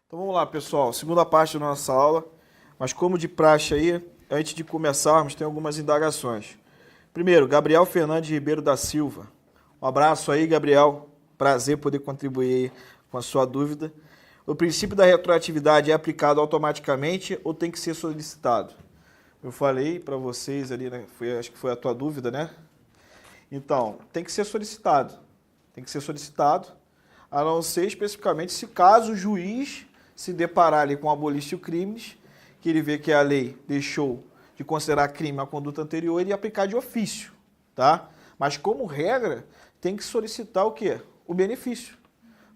Então vamos lá, pessoal, segunda parte da nossa aula, mas como de praxe aí, antes de começarmos, tem algumas indagações. Primeiro, Gabriel Fernandes Ribeiro da Silva. Um abraço aí, Gabriel, prazer poder contribuir aí com a sua dúvida. O princípio da retroatividade é aplicado automaticamente ou tem que ser solicitado? Eu falei para vocês ali, né? Acho que foi a tua dúvida, né? Então, tem que ser solicitado. Tem que ser solicitado, a não ser especificamente se caso o juiz se deparar ali com abolício crimes, que ele vê que a lei deixou de considerar crime a conduta anterior, ele ia aplicar de ofício, tá? Mas como regra, tem que solicitar o quê? O benefício.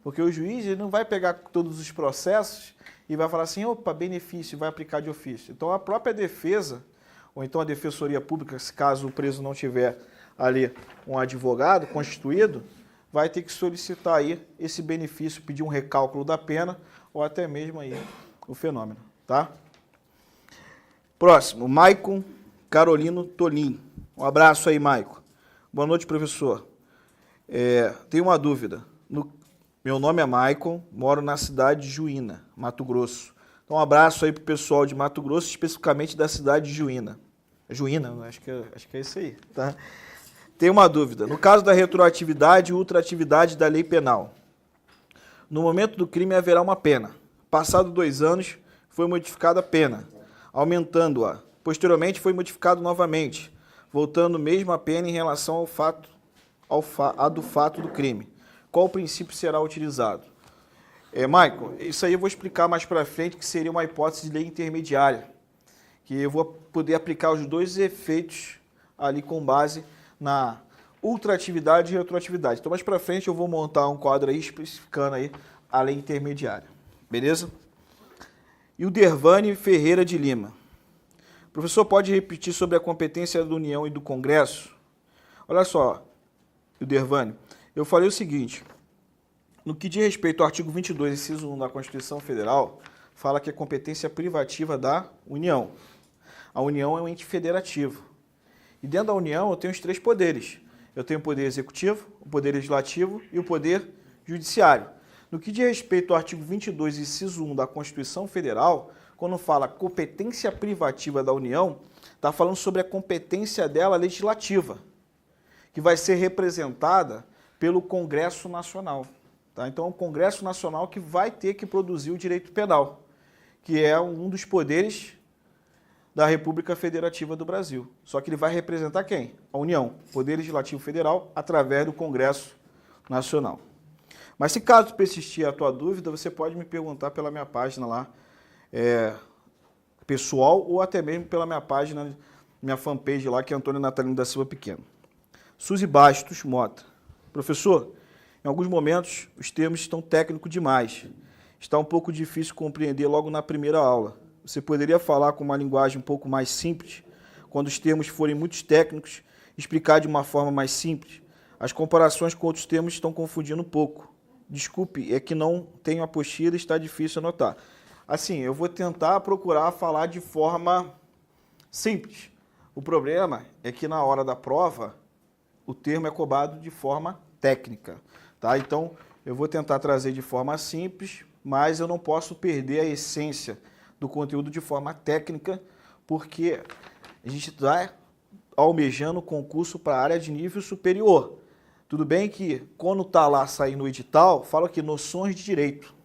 Porque o juiz ele não vai pegar todos os processos e vai falar assim, opa, benefício, vai aplicar de ofício. Então a própria defesa, ou então a defensoria pública, se caso o preso não tiver ali um advogado constituído, vai ter que solicitar aí esse benefício, pedir um recálculo da pena ou até mesmo aí o fenômeno, tá? Próximo, Maicon Carolino Tolim. Um abraço aí, Maicon. Boa noite, professor. Tenho uma dúvida. Meu nome é Maicon, moro na cidade de Juína, Mato Grosso. Então, um abraço aí pro pessoal de Mato Grosso, especificamente da cidade de Juína. Juína, acho que é isso aí, tá? Tenho uma dúvida. No caso da retroatividade e ultraatividade da lei penal, no momento do crime haverá uma pena. Passado 2 anos, foi modificada a pena, aumentando-a. Posteriormente, foi modificado novamente, voltando mesmo a pena em relação ao fato, do fato do crime. Qual o princípio será utilizado? Michael, isso aí eu vou explicar mais para frente, que seria uma hipótese de lei intermediária, que eu vou poder aplicar os dois efeitos ali com base na ultraatividade e retroatividade. Então, mais para frente eu vou montar um quadro aí especificando aí a lei intermediária. Beleza? E o Dervani Ferreira de Lima. O professor pode repetir sobre a competência da União e do Congresso? Olha só, o Dervani, eu falei o seguinte, no que diz respeito ao artigo 22, inciso 1 da Constituição Federal, fala que é competência privativa da União. A União é um ente federativo. E dentro da União eu tenho os 3 poderes. Eu tenho o poder executivo, o poder legislativo e o poder judiciário. No que diz respeito ao artigo 22, inciso 1 da Constituição Federal, quando fala competência privativa da União, está falando sobre a competência dela legislativa, que vai ser representada pelo Congresso Nacional. Tá? Então é o Congresso Nacional que vai ter que produzir o direito penal, que é um dos poderes da República Federativa do Brasil. Só que ele vai representar quem? A União, Poder Legislativo Federal, através do Congresso Nacional. Mas se caso persistir a tua dúvida, você pode me perguntar pela minha página lá, pessoal, ou até mesmo pela minha página, minha fanpage lá, que é Antônio Natalino da Silva Pequeno. Suzy Bastos Mota. Professor, em alguns momentos os termos estão técnicos demais. Está um pouco difícil compreender logo na primeira aula. Você poderia falar com uma linguagem um pouco mais simples, quando os termos forem muito técnicos, explicar de uma forma mais simples? As comparações com outros termos estão confundindo um pouco. Desculpe, é que não tenho a apostila e está difícil anotar. Assim, eu vou tentar procurar falar de forma simples. O problema é que na hora da prova, o termo é cobrado de forma técnica. Tá? Então, eu vou tentar trazer de forma simples, mas eu não posso perder a essência do conteúdo de forma técnica, porque a gente está almejando concurso para a área de nível superior. Tudo bem que, quando está lá saindo o edital, fala que noções de direito.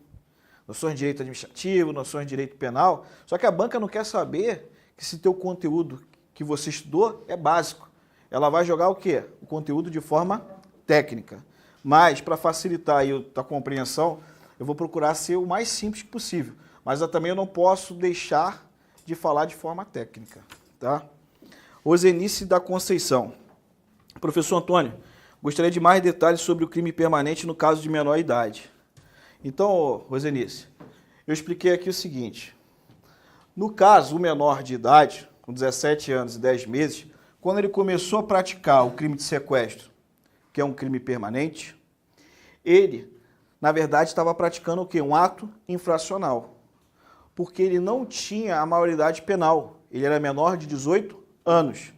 Noções de direito administrativo, noções de direito penal, só que a banca não quer saber que se teu conteúdo que você estudou é básico. Ela vai jogar o quê? O conteúdo de forma técnica. Mas, para facilitar aí a compreensão, eu vou procurar ser o mais simples possível. Mas eu também não posso deixar de falar de forma técnica. Tá? Rosenice da Conceição. Professor Antônio, gostaria de mais detalhes sobre o crime permanente no caso de menor idade. Então, Rosenice, eu expliquei aqui o seguinte. No caso, o menor de idade, com 17 anos e 10 meses, quando ele começou a praticar o crime de sequestro, que é um crime permanente, ele, na verdade, estava praticando o quê? Um ato infracional. Porque ele não tinha a maioridade penal. Ele era menor de 18 anos.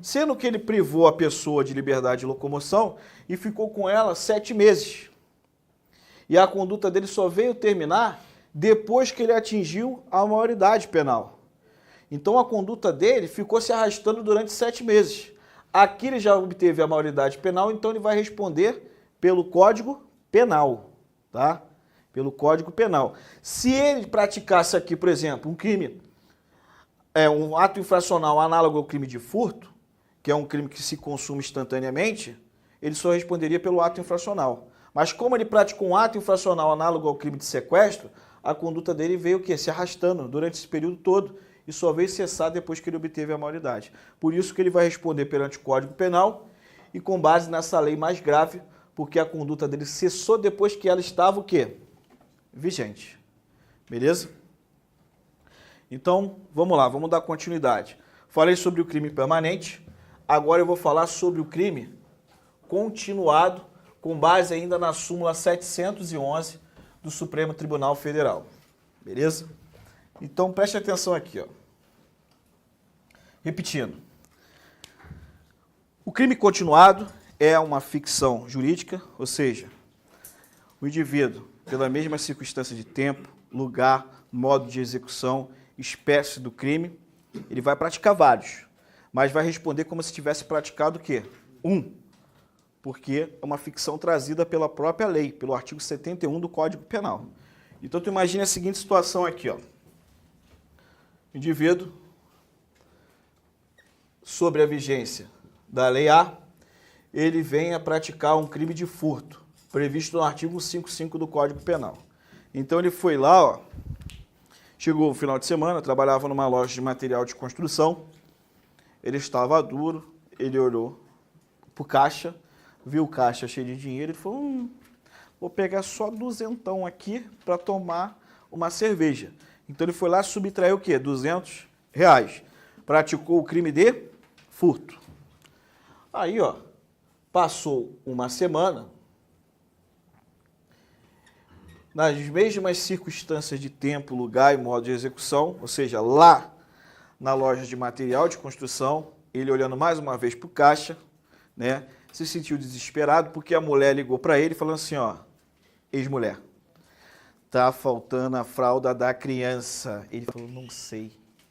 Sendo que ele privou a pessoa de liberdade de locomoção e ficou com ela 7 meses. E a conduta dele só veio terminar depois que ele atingiu a maioridade penal. Então a conduta dele ficou se arrastando durante 7 meses. Aqui ele já obteve a maioridade penal, então ele vai responder pelo Código Penal, tá? Pelo Código Penal. Se ele praticasse aqui, por exemplo, um crime, um ato infracional análogo ao crime de furto, que é um crime que se consuma instantaneamente, ele só responderia pelo ato infracional. Mas como ele praticou um ato infracional análogo ao crime de sequestro, a conduta dele veio o quê? Se arrastando durante esse período todo e só veio cessar depois que ele obteve a maioridade. Por isso que ele vai responder perante o Código Penal e com base nessa lei mais grave, porque a conduta dele cessou depois que ela estava o quê? Vigente. Beleza? Então, vamos lá, vamos dar continuidade. Falei sobre o crime permanente, agora eu vou falar sobre o crime continuado, com base ainda na súmula 711 do Supremo Tribunal Federal. Beleza? Então, preste atenção aqui, ó. Repetindo. O crime continuado é uma ficção jurídica, ou seja, o indivíduo, pela mesma circunstância de tempo, lugar, modo de execução, espécie do crime, ele vai praticar vários, mas vai responder como se tivesse praticado o quê? Porque é uma ficção trazida pela própria lei, pelo artigo 71 do Código Penal. Então, tu imagina a seguinte situação aqui, ó. O indivíduo, sobre a vigência da Lei A, ele vem a praticar um crime de furto, previsto no artigo 155 do Código Penal. Então, ele foi lá, ó, chegou no final de semana, trabalhava numa loja de material de construção, ele estava duro, ele olhou para o caixa, viu o caixa cheio de dinheiro e falou, vou pegar só duzentão aqui para tomar uma cerveja. Então ele foi lá e subtraiu o quê? R$200. Praticou o crime de furto. Aí, ó, passou uma semana, nas mesmas circunstâncias de tempo, lugar e modo de execução, ou seja, lá na loja de material de construção, ele olhando mais uma vez para o caixa, né, se sentiu desesperado porque a mulher ligou para ele falando assim, ó, ex-mulher, tá faltando a fralda da criança. Ele falou, não sei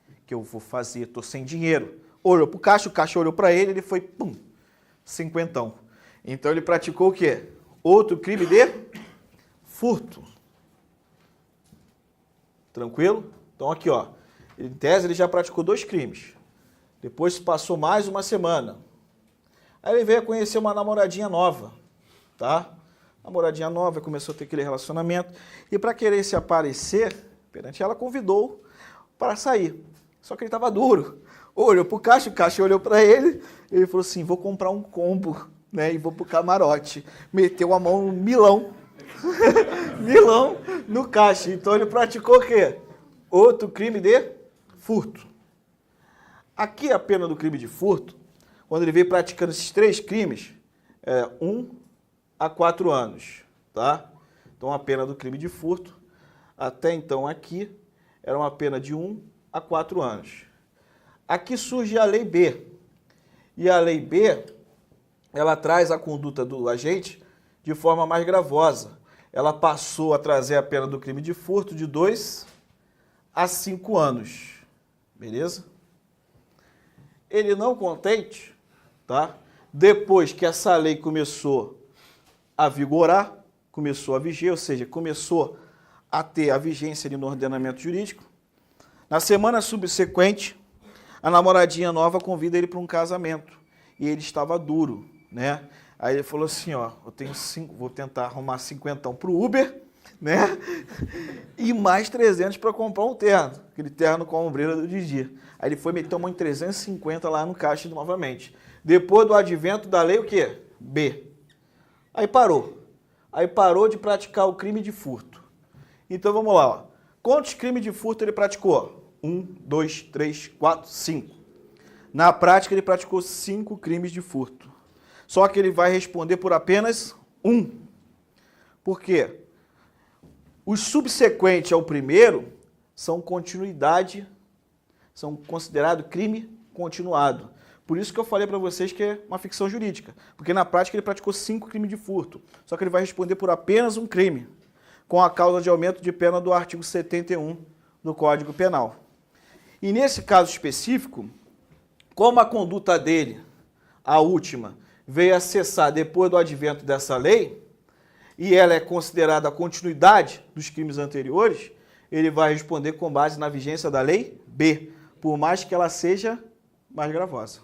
o que eu vou fazer, tô sem dinheiro. Olhou pro caixa, o caixa olhou para ele, ele foi, pum, cinquentão. Então ele praticou o quê? Outro crime de furto. Tranquilo? Então aqui, ó, em tese ele já praticou 2 crimes. Depois passou mais uma semana. Aí ele veio a conhecer uma namoradinha nova, tá? Namoradinha nova, começou a ter aquele relacionamento. E para querer se aparecer perante ela, convidou para sair. Só que ele estava duro. Olhou para o caixa olhou para ele. Ele falou assim, vou comprar um combo, né? E vou para o camarote. Meteu a mão no milão. Milão no caixa. Então ele praticou o quê? Outro crime de furto. Aqui a pena do crime de furto, quando ele veio praticando esses 3 crimes, é 1 a 4 anos, tá? Então a pena do crime de furto, até então aqui, era uma pena de 1 a 4 anos. Aqui surge a Lei B. E a Lei B, ela traz a conduta do agente de forma mais gravosa. Ela passou a trazer a pena do crime de furto de 2 a 5 anos. Beleza? Ele não contente, tá? Depois que essa lei começou a vigorar, começou a viger, ou seja, começou a ter a vigência ali no ordenamento jurídico, na semana subsequente, a namoradinha nova convida ele para um casamento. E ele estava duro, né? Aí ele falou assim, ó, eu tenho 5, vou tentar arrumar 50 para o Uber, né? E mais 300 para comprar um terno, aquele terno com a ombreira do Didi. Aí ele foi meter uma em 350 lá no caixa novamente. Depois do advento da lei, o quê? B. Aí parou. Aí parou de praticar o crime de furto. Então vamos lá, ó. Quantos crimes de furto ele praticou? 1, 2, 3, 4, 5. Na prática, ele praticou 5 crimes de furto. Só que ele vai responder por apenas 1. Por quê? Os subsequentes ao primeiro são continuidade, são considerados crime continuado. Por isso que eu falei para vocês que é uma ficção jurídica. Porque na prática ele praticou 5 crimes de furto. Só que ele vai responder por apenas um crime. com a causa de aumento de pena do artigo 71 do Código Penal. E nesse caso específico, como a conduta dele, a última, veio a cessar depois do advento dessa lei, e ela é considerada a continuidade dos crimes anteriores, ele vai responder com base na vigência da lei B, por mais que ela seja mais gravosa,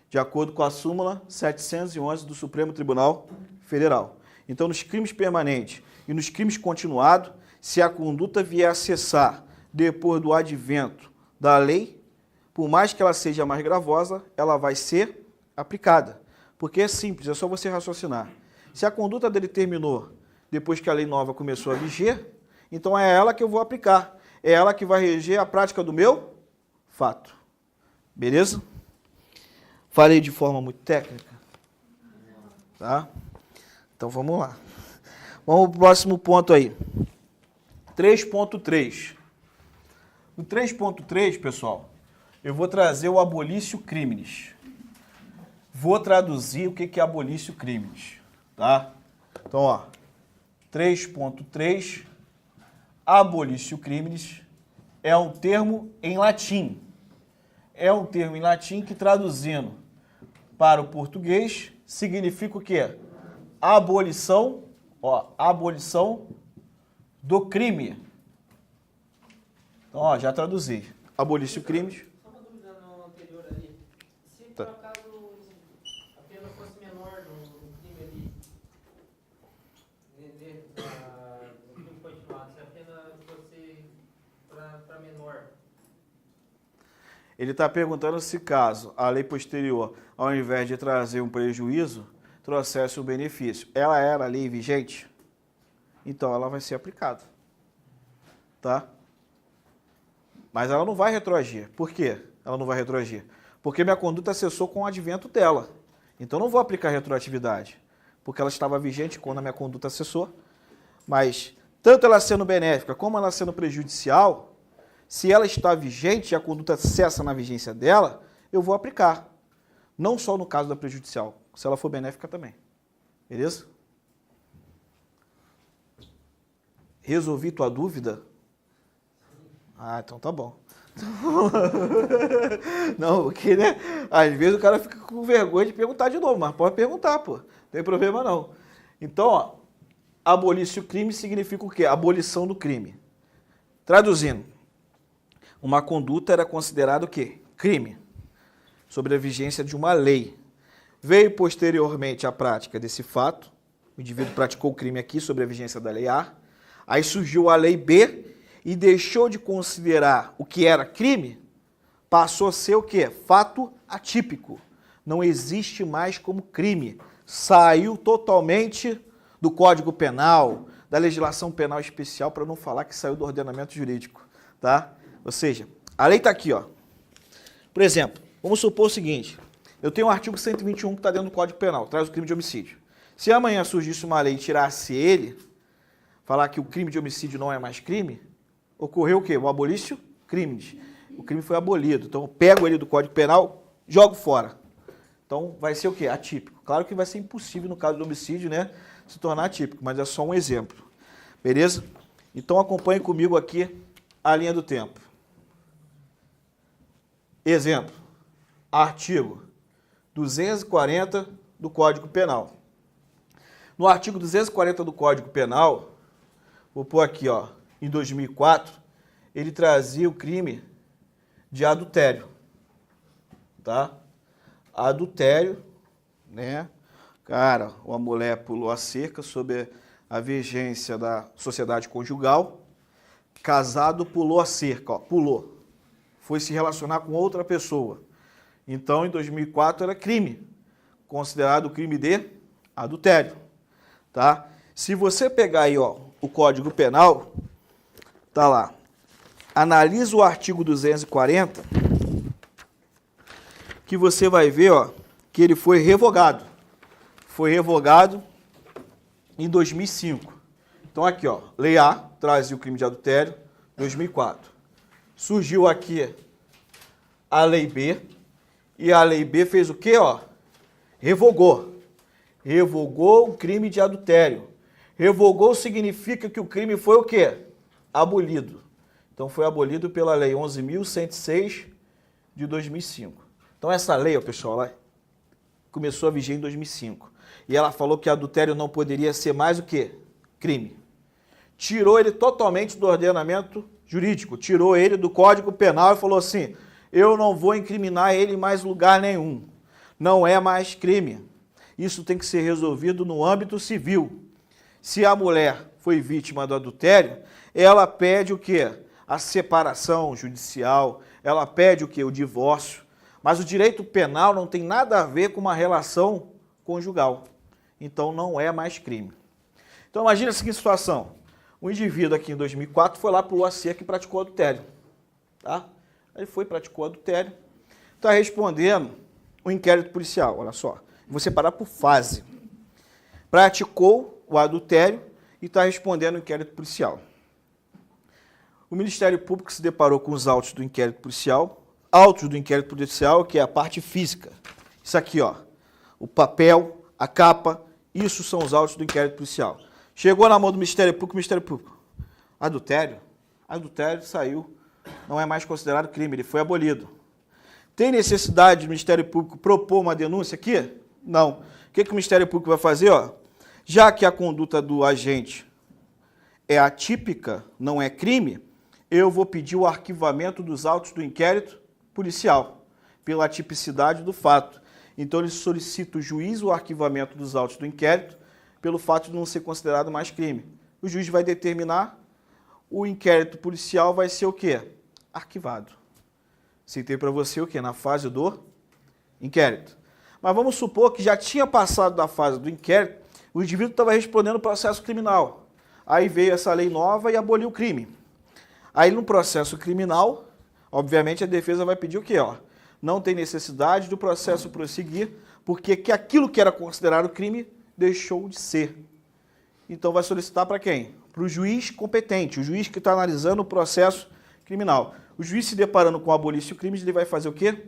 de acordo com a súmula 711 do Supremo Tribunal Federal. Então, nos crimes permanentes e nos crimes continuados, se a conduta vier a cessar depois do advento da lei, por mais que ela seja mais gravosa, ela vai ser aplicada. Porque é simples, é só você raciocinar. Se a conduta dele terminou depois que a lei nova começou a viger, então é ela que eu vou aplicar. É ela que vai reger a prática do meu fato. Beleza? Falei de forma muito técnica? Tá? Então vamos lá. Vamos para o próximo ponto aí. 3.3. No 3.3, pessoal, eu vou trazer o abolício criminis. Vou traduzir o que é abolício criminis, tá? Então, ó, 3.3, abolício criminis é um termo em latim. É um termo em latim que, traduzindo para o português, significa o quê? Abolição, ó, abolição do crime. Então, ó, já traduzi. Abolício crimes. Só uma dúvida no anterior ali. Se por acaso a pena fosse menor no crime ali, no crime continuado, se a pena fosse para menor. Ele está perguntando se caso a lei posterior, ao invés de trazer um prejuízo, trouxesse um benefício. Ela era a lei vigente? Então ela vai ser aplicada. Tá? Mas ela não vai retroagir. Por quê? Ela não vai retroagir? Porque minha conduta cessou com o advento dela. Então não vou aplicar retroatividade, porque ela estava vigente quando a minha conduta cessou. Mas tanto ela sendo benéfica como ela sendo prejudicial, se ela está vigente e a conduta cessa na vigência dela, eu vou aplicar. Não só no caso da prejudicial, se ela for benéfica também. Beleza? Resolvi tua dúvida? Ah, então tá bom. Não, porque, né? Às vezes o cara fica com vergonha de perguntar de novo, mas pode perguntar, pô. Não tem problema não. Então, ó, abolício crime significa o quê? Abolição do crime. Traduzindo, uma conduta era considerada o quê? Crime, sobre a vigência de uma lei. Veio posteriormente a prática desse fato, o indivíduo praticou o crime aqui sobre a vigência da lei A, aí surgiu a lei B e deixou de considerar o que era crime, passou a ser o quê? Fato atípico. Não existe mais como crime. Saiu totalmente do Código Penal, da legislação penal especial, para não falar que saiu do ordenamento jurídico, tá? Ou seja, a lei está aqui, ó. Por exemplo, vamos supor o seguinte, eu tenho um artigo 121 que está dentro do Código Penal, traz o crime de homicídio. Se amanhã surgisse uma lei e tirasse ele, falar que o crime de homicídio não é mais crime, ocorreu o quê? O abolício crimes. O crime foi abolido. Então, eu pego ele do Código Penal, jogo fora. Então, vai ser o quê? Atípico. Claro que vai ser impossível, no caso do homicídio, né, se tornar atípico, mas é só um exemplo. Beleza? Então, acompanhe comigo aqui a linha do tempo. Exemplo. Artigo 240 do Código Penal. No artigo 240 do Código Penal, vou pôr aqui, ó, em 2004, ele trazia o crime de adultério, tá? Adultério, né? Cara, uma mulher pulou a cerca sob a vigência da sociedade conjugal, casado pulou a cerca, ó, pulou, foi se relacionar com outra pessoa. Então, em 2004, era crime, considerado crime de adultério, tá? Se você pegar aí, ó, o Código Penal, tá lá, analisa o artigo 240, que você vai ver, ó, que ele foi revogado. Foi revogado em 2005. Então aqui, ó, Lei A, trazia o crime de adultério, 2004. Surgiu aqui a Lei B, e a Lei B fez o quê, ó? Revogou. Revogou o crime de adultério. Revogou significa que o crime foi o quê? Abolido. Então foi abolido pela Lei 11.106 de 2005. Então essa lei, pessoal, ela começou a viger em 2005. E ela falou que adultério não poderia ser mais o quê? Crime. Tirou ele totalmente do ordenamento jurídico, tirou ele do Código Penal e falou assim, eu não vou incriminar ele em mais lugar nenhum. Não é mais crime. Isso tem que ser resolvido no âmbito civil. Se a mulher foi vítima do adultério, ela pede o quê? A separação judicial, ela pede o quê? O divórcio. Mas o direito penal não tem nada a ver com uma relação conjugal. Então não é mais crime. Então imagina a seguinte situação. Um indivíduo aqui em 2004 foi lá para o OAC que praticou adultério. Tá? Ele foi, praticou adultério. Está respondendo o inquérito policial, olha só. Vou separar por fase. Praticou o adultério e está respondendo o inquérito policial. O Ministério Público se deparou com os autos do inquérito policial. Autos do inquérito policial, que é a parte física. Isso aqui, ó. O papel, a capa, isso são os autos do inquérito policial. Chegou na mão do Ministério Público. Adultério? Adultério saiu. Não é mais considerado crime, ele foi abolido. Tem necessidade do Ministério Público propor uma denúncia aqui? Não. O que o Ministério Público vai fazer? Ó? Já que a conduta do agente é atípica, não é crime, eu vou pedir o arquivamento dos autos do inquérito policial, pela tipicidade do fato. Então, ele solicita o juiz o arquivamento dos autos do inquérito, pelo fato de não ser considerado mais crime. O juiz vai determinar, o inquérito policial vai ser o quê? Arquivado. Citei para você o quê? Na fase do inquérito. Mas vamos supor que já tinha passado da fase do inquérito, o indivíduo estava respondendo o processo criminal. Aí veio essa lei nova e aboliu o crime. Aí no processo criminal, obviamente a defesa vai pedir o quê? Ó, não tem necessidade do processo prosseguir, porque aquilo que era considerado crime deixou de ser. Então vai solicitar para quem? Para o juiz competente, o juiz que está analisando o processo criminal. O juiz se deparando com o abolício crimes, ele vai fazer o quê?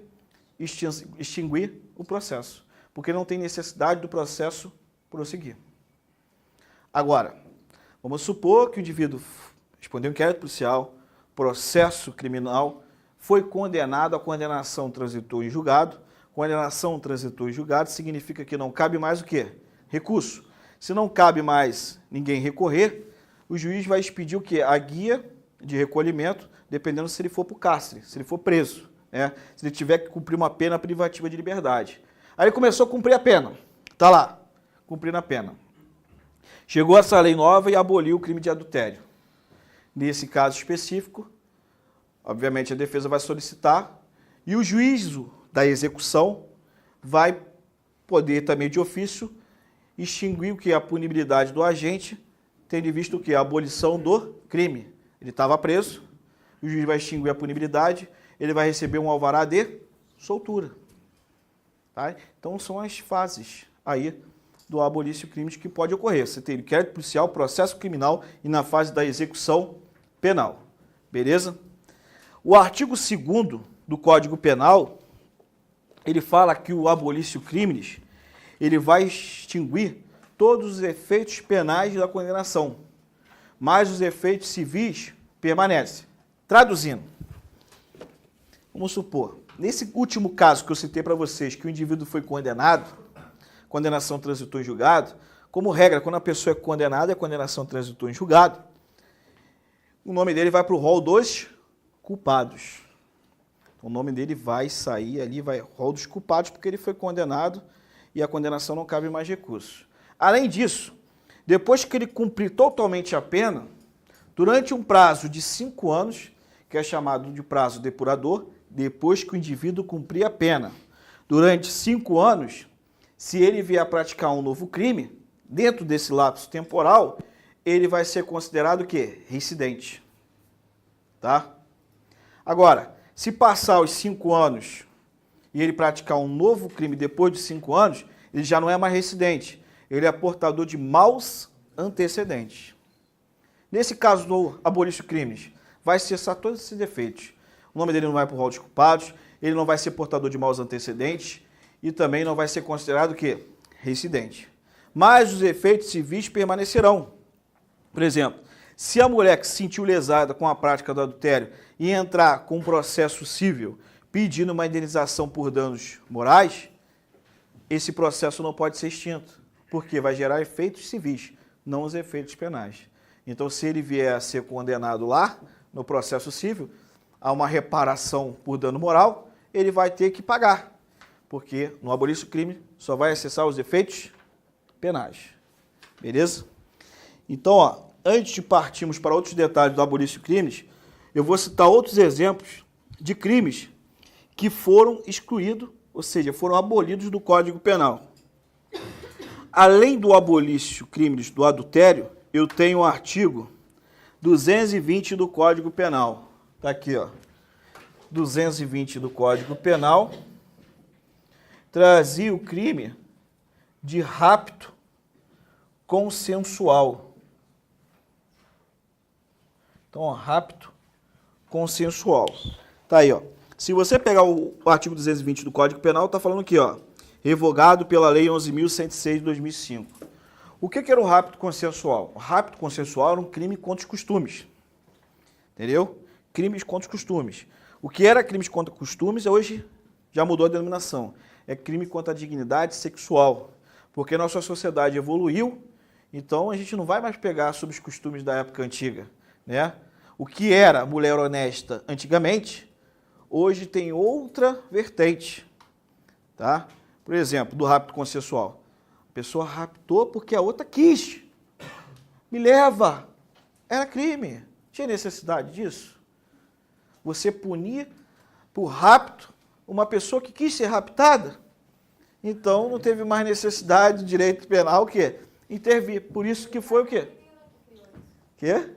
Extinguir o processo, porque não tem necessidade do processo prosseguir. Agora, vamos supor que o indivíduo respondeu um inquérito policial, processo criminal, foi condenado, a condenação transitou em julgado. Condenação transitou em julgado significa que não cabe mais o quê? Recurso. Se não cabe mais ninguém recorrer, o juiz vai expedir o quê? A guia de recolhimento, dependendo se ele for para o cárcere, se ele for preso, né? Se ele tiver que cumprir uma pena privativa de liberdade. Aí ele começou a cumprir a pena. Está lá, cumprindo a pena. Chegou essa lei nova e aboliu o crime de adultério. Nesse caso específico, obviamente a defesa vai solicitar e o juízo da execução vai poder também de ofício extinguir o que é a punibilidade do agente, tendo visto o que é a abolição do crime. Ele estava preso, o juiz vai extinguir a punibilidade, ele vai receber um alvará de soltura. Tá? Então são as fases aí do abolício crimes que pode ocorrer. Você tem inquérito policial, processo criminal e na fase da execução penal. Beleza? O artigo 2º do Código Penal, ele fala que o abolício crimes, ele vai extinguir todos os efeitos penais da condenação, mas os efeitos civis permanecem. Traduzindo, vamos supor, nesse último caso que eu citei para vocês, que o indivíduo foi condenado, condenação transitou em julgado, como regra, quando a pessoa é condenada, a condenação transitou em julgado, o nome dele vai para o rol dos culpados. O nome dele vai sair ali, vai rol dos culpados, porque ele foi condenado e a condenação não cabe mais recurso. Além disso, depois que ele cumprir totalmente a pena, durante um prazo de 5 anos, que é chamado de prazo depurador, depois que o indivíduo cumprir a pena, durante 5 anos, se ele vier a praticar um novo crime, dentro desse lapso temporal, ele vai ser considerado o quê? Reincidente. Tá? Agora, se passar os 5 anos e ele praticar um novo crime depois de 5 anos, ele já não é mais reincidente. Ele é portador de maus antecedentes. Nesse caso do abolício crimes, vai cessar todos esses defeitos. O nome dele não vai para o rol dos culpados, ele não vai ser portador de maus antecedentes e também não vai ser considerado o quê? Reincidente. Mas os efeitos civis permanecerão. Por exemplo, se a mulher que se sentiu lesada com a prática do adultério e entrar com um processo civil pedindo uma indenização por danos morais, esse processo não pode ser extinto, porque vai gerar efeitos civis, não os efeitos penais. Então, se ele vier a ser condenado lá, no processo civil, a uma reparação por dano moral, ele vai ter que pagar, porque no abolício crime só vai acessar os efeitos penais. Beleza? Então, ó, antes de partirmos para outros detalhes do abolício crimes, eu vou citar outros exemplos de crimes que foram excluídos, ou seja, foram abolidos do Código Penal. Além do abolício crimes do adultério, eu tenho o artigo 220 do Código Penal. Está aqui, ó. 220 do Código Penal trazia o crime de rapto consensual. Então, ó, rapto consensual. Tá aí, ó. Se você pegar o artigo 220 do Código Penal, tá falando aqui, ó, revogado pela Lei 11.106 de 2005. O que era o rapto consensual? O rapto consensual era um crime contra os costumes. Entendeu? Crimes contra os costumes. O que era crimes contra os costumes, hoje já mudou a denominação. É crime contra a dignidade sexual. Porque nossa sociedade evoluiu, então a gente não vai mais pegar sobre os costumes da época antiga, né? O que era mulher honesta antigamente, hoje tem outra vertente, tá? Por exemplo, do rapto consensual. A pessoa raptou porque a outra quis. Me leva. Era crime. Tinha necessidade disso? Você punir por rapto uma pessoa que quis ser raptada? Então não teve mais necessidade de direito penal o quê? Intervir. Por isso que foi o quê? Quê?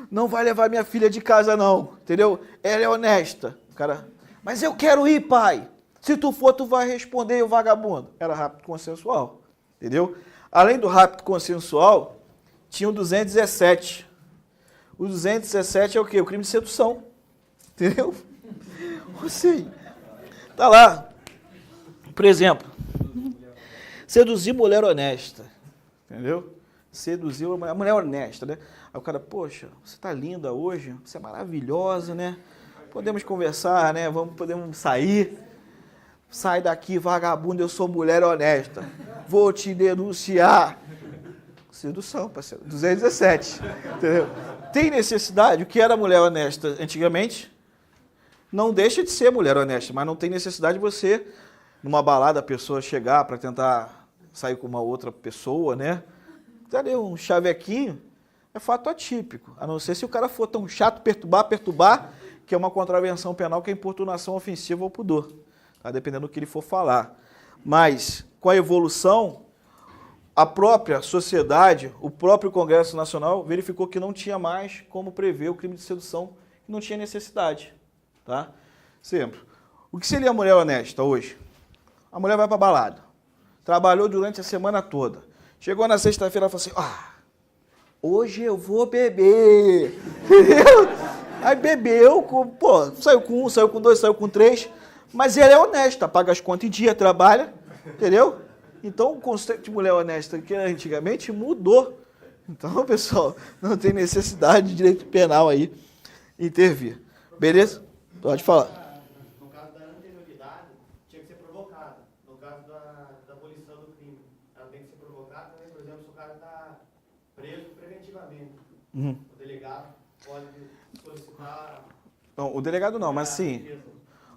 Não vai levar minha filha de casa não, entendeu? Ela é honesta. O cara, mas eu quero ir, pai. Se tu for, tu vai responder, o vagabundo. Era rapto consensual, entendeu? Além do rapto consensual, tinha o 217. O 217 é o quê? O crime de sedução, entendeu? Ou seja, tá lá. Por exemplo, seduzir mulher honesta, entendeu? Seduzir a mulher honesta, né? Aí o cara, poxa, você tá linda hoje, você é maravilhosa, né? Podemos conversar, né? Podemos sair. Sai daqui, vagabundo, eu sou mulher honesta. Vou te denunciar. Sedução, parceiro. 217. Entendeu? Tem necessidade? O que era mulher honesta antigamente? Não deixa de ser mulher honesta, mas não tem necessidade de você, numa balada, a pessoa chegar para tentar sair com uma outra pessoa, né? Cadê um chavequinho? É fato atípico. A não ser se o cara for tão chato, perturbar, que é uma contravenção penal, que é importunação ofensiva ao pudor. Tá? Dependendo do que ele for falar. Mas, com a evolução, a própria sociedade, o próprio Congresso Nacional, verificou que não tinha mais como prever o crime de sedução, que não tinha necessidade. Tá? Sempre. O que seria a mulher honesta hoje? A mulher vai para a balada. Trabalhou durante a semana toda. Chegou na sexta-feira e falou assim, hoje eu vou beber. Entendeu? Aí bebeu, pô, saiu com um, saiu com dois, saiu com três, mas ela é honesta, paga as contas em dia, trabalha, entendeu? Então o conceito de mulher honesta que antigamente mudou. Então, pessoal, não tem necessidade de direito penal aí intervir. Beleza? Pode falar. No caso da anterioridade, tinha que ser provocada. No caso da abolição do crime, ela tem que ser provocada, né? Por exemplo, se o cara está preso preventivamente, o delegado pode solicitar... Não, o delegado não, mas sim,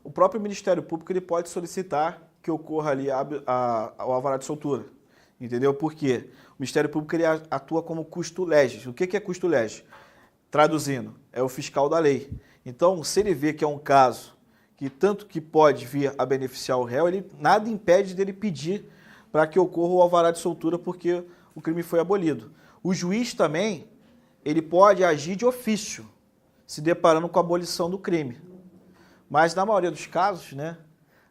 o próprio Ministério Público ele pode solicitar que ocorra ali o alvará de soltura. Entendeu? Por quê? O Ministério Público ele atua como custo legis. O que é custo legis? Traduzindo, é o fiscal da lei. Então, se ele vê que é um caso que tanto que pode vir a beneficiar o réu, ele nada impede dele pedir para que ocorra o alvará de soltura porque o crime foi abolido. O juiz também, ele pode agir de ofício, se deparando com a abolição do crime. Mas, na maioria dos casos, né,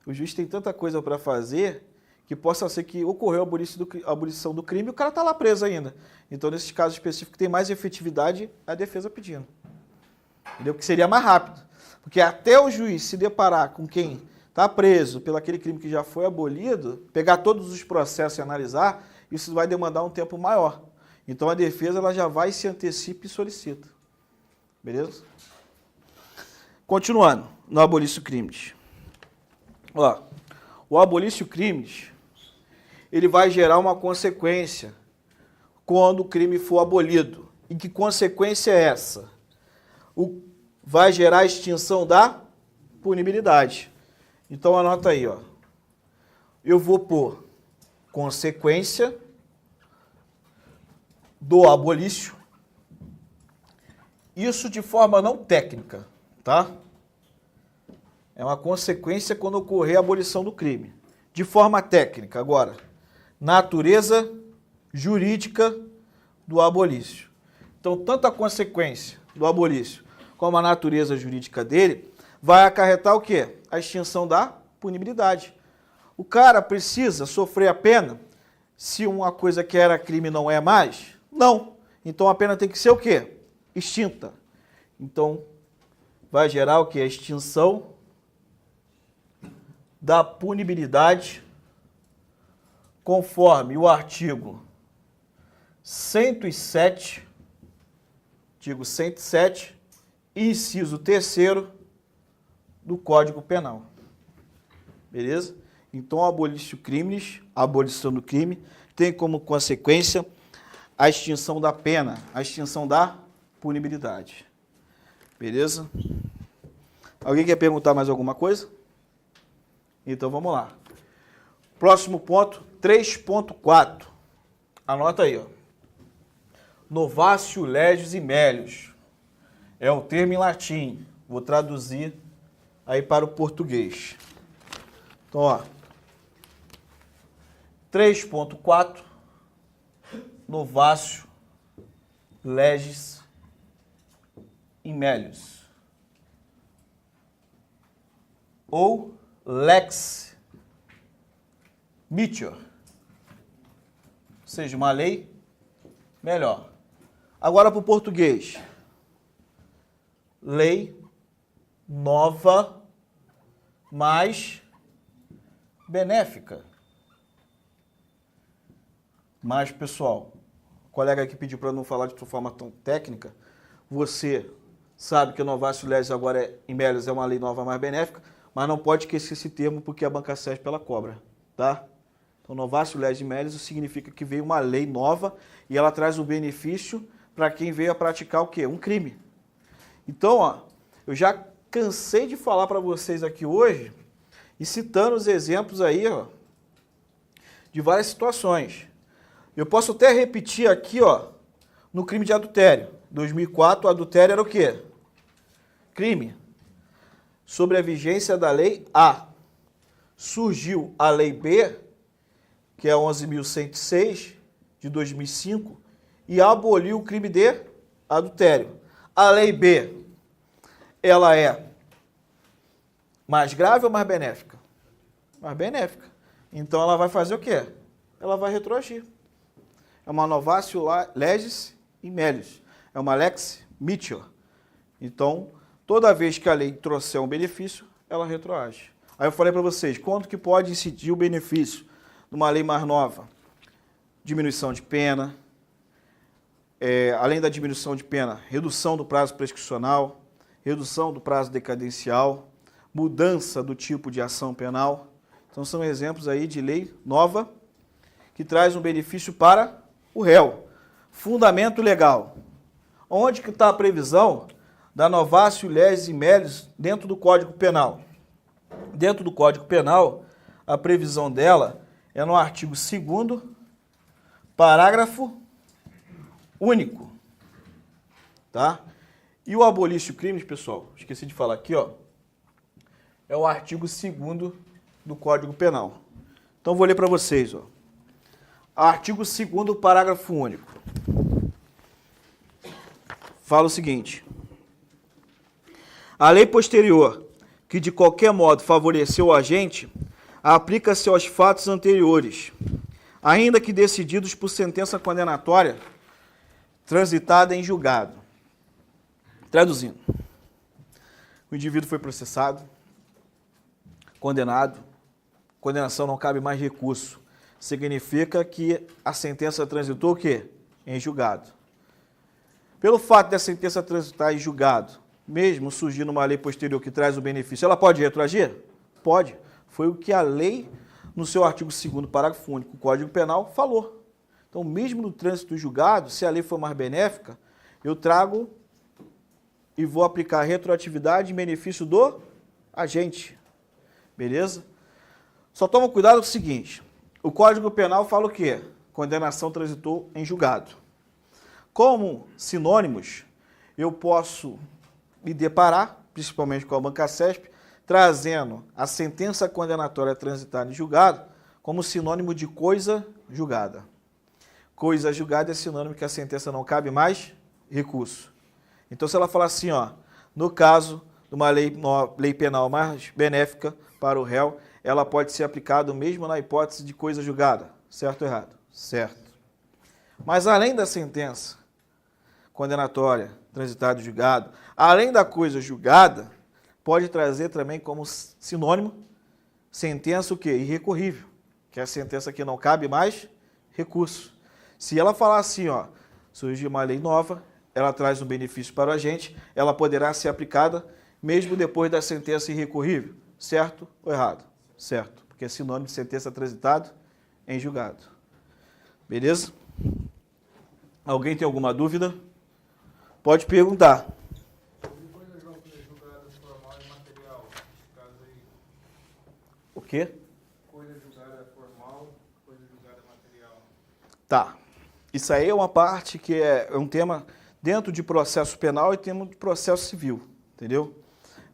o juiz tem tanta coisa para fazer que possa ser que ocorreu a abolição do crime e o cara está lá preso ainda. Então, nesses casos específicos, tem mais efetividade a defesa pedindo. Entendeu? Que seria mais rápido. Porque até o juiz se deparar com quem está preso pelo aquele crime que já foi abolido, pegar todos os processos e analisar, isso vai demandar um tempo maior. Então a defesa ela já vai, se antecipa e solicita. Beleza? Continuando, no abolício crimes. Ó, o abolício crimes, ele vai gerar uma consequência quando o crime for abolido. E que consequência é essa? Vai gerar a extinção da punibilidade. Então anota aí, ó. Eu vou pôr consequência do abolício. Isso de forma não técnica, tá? É uma consequência quando ocorrer a abolição do crime. De forma técnica, agora, natureza jurídica do abolício. Então, tanto a consequência do abolício como a natureza jurídica dele vai acarretar o quê? A extinção da punibilidade. O cara precisa sofrer a pena se uma coisa que era crime não é mais? Não. Então, a pena tem que ser o quê? Extinta. Então, vai gerar o quê? A extinção da punibilidade conforme o artigo 107, inciso 3º do Código Penal. Beleza? Então, a abolição do crime, tem como consequência a extinção da pena, a extinção da punibilidade. Beleza? Alguém quer perguntar mais alguma coisa? Então, vamos lá. Próximo ponto, 3.4. Anota aí, ó. Novatio legis e melius. É o termo em latim. Vou traduzir aí para o português. Então, ó. 3.4. Novatio legis e melius. Ou lex mitior. Ou seja, uma lei melhor. Agora para o português. Lei nova, mais benéfica. Mas, pessoal, o colega aqui pediu para não falar de forma tão técnica. Você sabe que a Novatio legis agora em melius é uma lei nova mais benéfica, mas não pode esquecer esse termo porque a banca CESP ela cobra, tá? Então, Novatio legis e melius significa que veio uma lei nova e ela traz um benefício para quem veio a praticar o quê? Um crime. Então, ó, eu já cansei de falar para vocês aqui hoje e citando os exemplos aí, ó, de várias situações. Eu posso até repetir aqui, ó, no crime de adultério. 2004, o adultério era o quê? Crime. Sobre a vigência da lei A. Surgiu a lei B, que é 11.106, de 2005, e aboliu o crime de adultério. A lei B, ela é mais grave ou mais benéfica? Mais benéfica. Então, ela vai fazer o quê? Ela vai retroagir. É uma Novatio legis e melius. É uma lex mitior. Então, toda vez que a lei trouxer um benefício, ela retroage. Aí eu falei para vocês, quanto que pode incidir o benefício de uma lei mais nova? Diminuição de pena, além da diminuição de pena, redução do prazo prescricional, redução do prazo decadencial, mudança do tipo de ação penal. Então, são exemplos aí de lei nova que traz um benefício para o réu. Fundamento legal. Onde que está a previsão da Novatio legis e melius dentro do Código Penal? Dentro do Código Penal, a previsão dela é no artigo 2º, parágrafo único. Tá? E o abolício crimes, pessoal, esqueci de falar aqui, ó, é o artigo 2º do Código Penal. Então, vou ler para vocês, ó. Artigo 2º, parágrafo único. Fala o seguinte: a lei posterior que de qualquer modo favoreceu o agente, aplica-se aos fatos anteriores, ainda que decididos por sentença condenatória transitada em julgado. Traduzindo, o indivíduo foi processado, condenado, condenação não cabe mais recurso. significa que a sentença transitou o quê? Em julgado. Pelo fato da sentença transitar em julgado, mesmo surgindo uma lei posterior que traz o benefício, ela pode retroagir? Pode. Foi o que a lei, no seu artigo 2º, parágrafo único, do Código Penal, falou. Então, mesmo no trânsito em julgado, se a lei for mais benéfica, eu trago e vou aplicar retroatividade em benefício do agente. Beleza? Só toma cuidado com o seguinte, o Código Penal fala o quê? Condenação transitou em julgado. Como sinônimos, eu posso me deparar, principalmente com a Banca CESP, trazendo a sentença condenatória transitada em julgado como sinônimo de coisa julgada. Coisa julgada é sinônimo que a sentença não cabe mais recurso. Então, se ela falar assim, ó, no caso de uma lei penal mais benéfica para o réu, ela pode ser aplicada mesmo na hipótese de coisa julgada. Certo ou errado? Certo. Mas além da sentença condenatória, transitada em julgado, além da coisa julgada, pode trazer também como sinônimo sentença o quê? Irrecorrível, que é a sentença que não cabe mais recurso. Se ela falar assim, ó, surgiu uma lei nova, ela traz um benefício para o agente, ela poderá ser aplicada mesmo depois da sentença irrecorrível. Certo ou errado? Certo, porque é sinônimo de sentença transitada em julgado. Beleza? Alguém tem alguma dúvida? Pode perguntar. Coisa julgada formal e material, nesse caso aí. O quê? Coisa julgada formal, coisa julgada material. Tá. Isso aí é uma parte que é um tema dentro de processo penal e tema de processo civil, entendeu?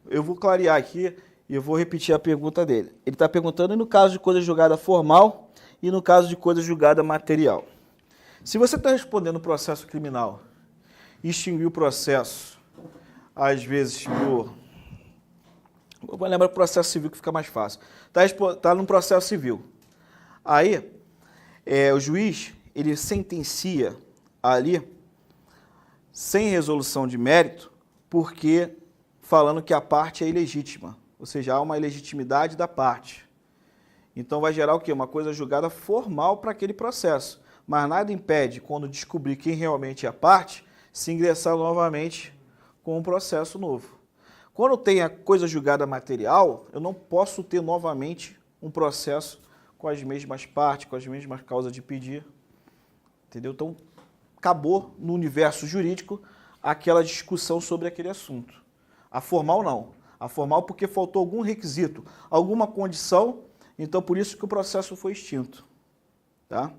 Eu vou clarear aqui e eu vou repetir a pergunta dele. Ele está perguntando no caso de coisa julgada formal e no caso de coisa julgada material. Se você está respondendo processo criminal e extinguir o processo, às vezes por... Vou lembrar do processo civil que fica mais fácil. Está num processo civil. Aí, o juiz, ele sentencia ali, sem resolução de mérito, porque falando que a parte é ilegítima, ou seja, há uma ilegitimidade da parte. Então vai gerar o quê? Uma coisa julgada formal para aquele processo. Mas nada impede, quando descobrir quem realmente é a parte, se ingressar novamente com um processo novo. Quando tem a coisa julgada material, eu não posso ter novamente um processo com as mesmas partes, com as mesmas causas de pedir. Entendeu? Então, acabou no universo jurídico aquela discussão sobre aquele assunto. A formal não. A formal porque faltou algum requisito, alguma condição, então por isso que o processo foi extinto. Tá?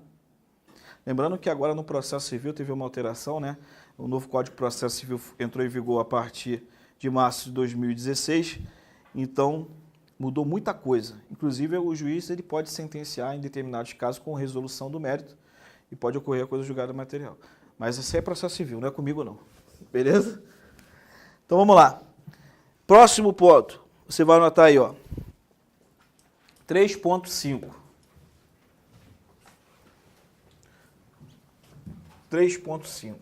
Lembrando que agora no processo civil teve uma alteração, né? O novo Código de Processo Civil entrou em vigor a partir de março de 2016, então mudou muita coisa. Inclusive o juiz ele pode sentenciar em determinados casos com resolução do mérito e pode ocorrer a coisa julgada material. Mas esse é processo civil, não é comigo não. Beleza? Então vamos lá. Próximo ponto, você vai anotar aí, ó. 3.5. 3.5.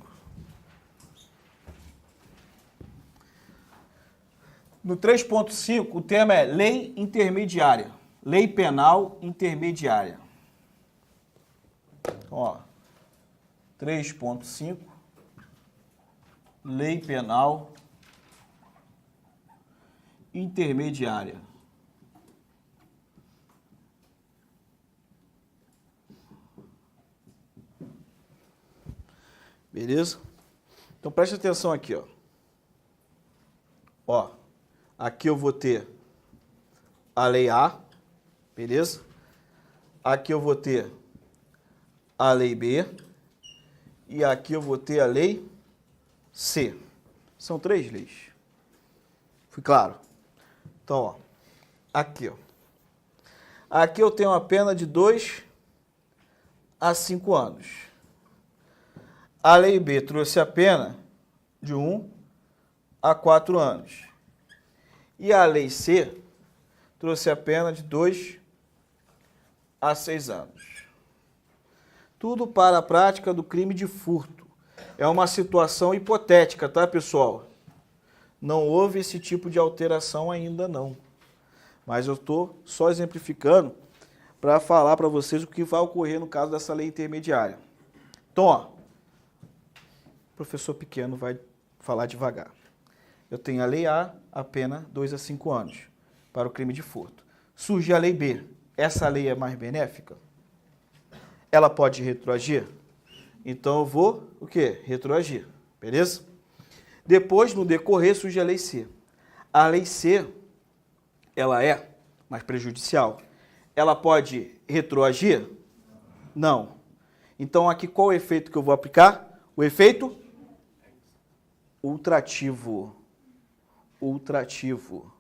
No 3.5, o tema é lei intermediária. Lei penal intermediária. Ó, 3.5, lei penal intermediária. Beleza? Então preste atenção aqui, ó. Ó, aqui eu vou ter a lei A, beleza? Aqui eu vou ter a lei B e aqui eu vou ter a lei C. São 3 leis. Fui claro? Então, ó, aqui, ó. Aqui eu tenho uma pena de 2 a 5 anos. A lei B trouxe a pena de 1 a 4 anos. E a lei C trouxe a pena de 2 a 6 anos. Tudo para a prática do crime de furto. É uma situação hipotética, tá, pessoal? Não houve esse tipo de alteração ainda não. Mas eu estou só exemplificando para falar para vocês o que vai ocorrer no caso dessa lei intermediária. Então, ó, o professor pequeno vai falar devagar. Eu tenho a lei A, a pena 2 a 5 anos para o crime de furto. Surge a lei B. Essa lei é mais benéfica? Ela pode retroagir? Então eu vou, o quê? Retroagir, beleza? Depois, no decorrer, surge a lei C. A lei C, ela é mais prejudicial. Ela pode retroagir? Não. Então aqui qual o efeito que eu vou aplicar? O efeito ultrativo. Ultrativo.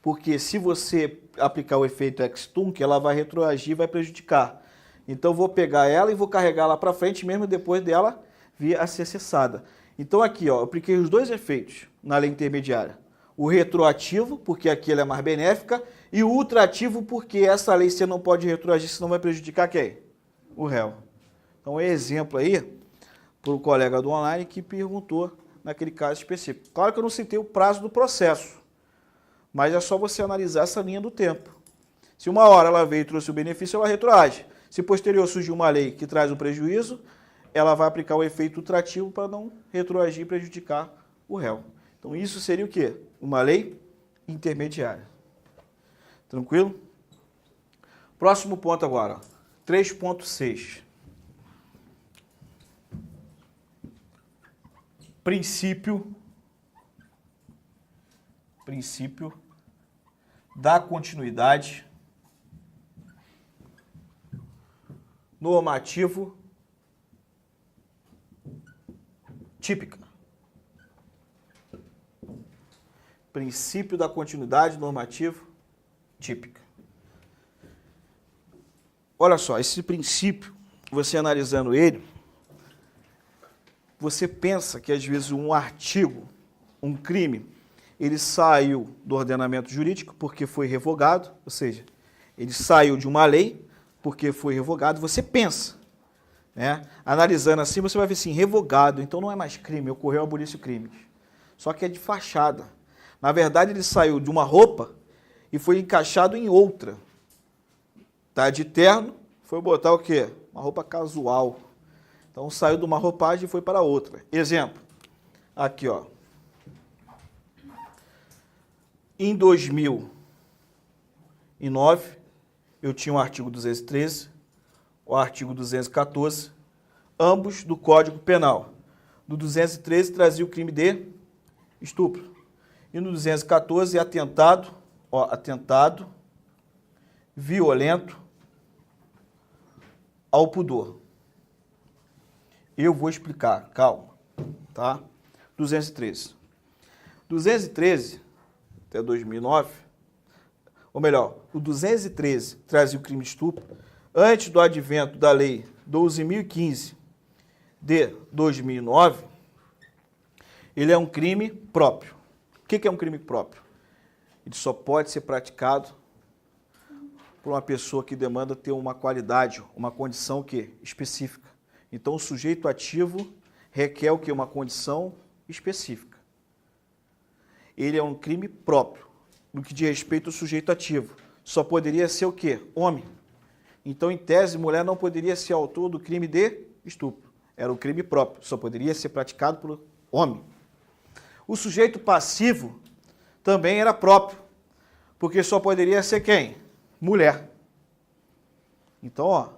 Porque se você aplicar o efeito ex-tunc, ela vai retroagir e vai prejudicar. Então, eu vou pegar ela e vou carregar lá para frente, mesmo depois dela vir a ser cessada. Então, aqui, ó, eu apliquei os dois efeitos na lei intermediária. O retroativo, porque aqui ela é mais benéfica, e o ultrativo, porque essa lei você não pode retroagir, senão vai prejudicar quem? O réu. Então, é exemplo aí para o colega do online que perguntou naquele caso específico. Claro que eu não citei o prazo do processo, mas é só você analisar essa linha do tempo. Se uma hora ela veio e trouxe o benefício, ela retroage. Se posterior surgir uma lei que traz um prejuízo, ela vai aplicar o efeito ultrativo para não retroagir e prejudicar o réu. Então isso seria o quê? Uma lei intermediária. Tranquilo? Próximo ponto agora, 3.6. Princípio da continuidade normativo típica. Princípio da continuidade normativo típica. Olha só, esse princípio, você analisando ele, você pensa que às vezes um artigo, um crime, ele saiu do ordenamento jurídico porque foi revogado, ou seja, ele saiu de uma lei porque foi revogado, você pensa, né? Analisando assim, você vai ver assim, revogado, então não é mais crime, ocorreu abolício crimes. Só que é de fachada. Na verdade, ele saiu de uma roupa e foi encaixado em outra. Tá de terno, foi botar o quê? Uma roupa casual. Então saiu de uma roupagem e foi para outra. Exemplo, aqui ó. Em 2009, eu tinha o artigo 213, o artigo 214, ambos do Código Penal. No 213 trazia o crime de estupro. E no 214, atentado, ó, atentado violento ao pudor. Eu vou explicar, calma, tá? 213. 213, até 2009, ou melhor, o 213 trazia o crime de estupro, antes do advento da Lei 12.015 de 2009, ele é um crime próprio. O que é um crime próprio? Ele só pode ser praticado por uma pessoa que demanda ter uma qualidade, uma condição que específica. Então, o sujeito ativo requer o que? Uma condição específica. Ele é um crime próprio, no que diz respeito ao sujeito ativo. Só poderia ser o quê? Homem. Então, em tese, mulher não poderia ser autor do crime de estupro. Era um crime próprio, só poderia ser praticado por homem. O sujeito passivo também era próprio, porque só poderia ser quem? Mulher. Então, ó,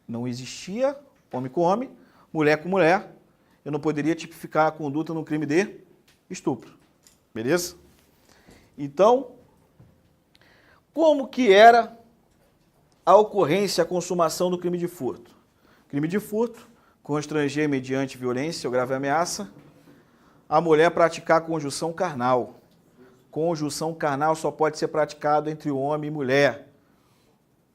não existia homem com homem, mulher com mulher. Eu não poderia tipificar a conduta no crime de estupro. Beleza? Então, como que era a ocorrência, a consumação do crime de furto? Crime de furto, constranger mediante violência ou grave ameaça, a mulher praticar conjunção carnal. Conjunção carnal só pode ser praticado entre homem e mulher.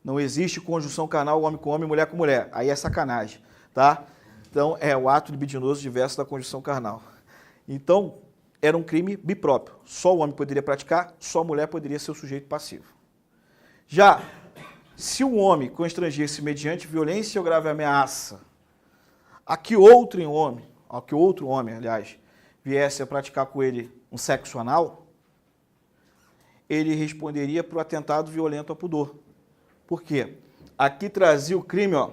Não existe conjunção carnal homem com homem, mulher com mulher. Aí é sacanagem, tá? Então, é o ato libidinoso diverso da conjunção carnal. Então, era um crime bipróprio. Só o homem poderia praticar, só a mulher poderia ser o sujeito passivo. Já, se o homem constrangesse mediante violência ou grave ameaça, a que outro homem, aliás, viesse a praticar com ele um sexo anal, ele responderia para o atentado violento ao pudor. Por quê? Aqui trazia o crime, ó,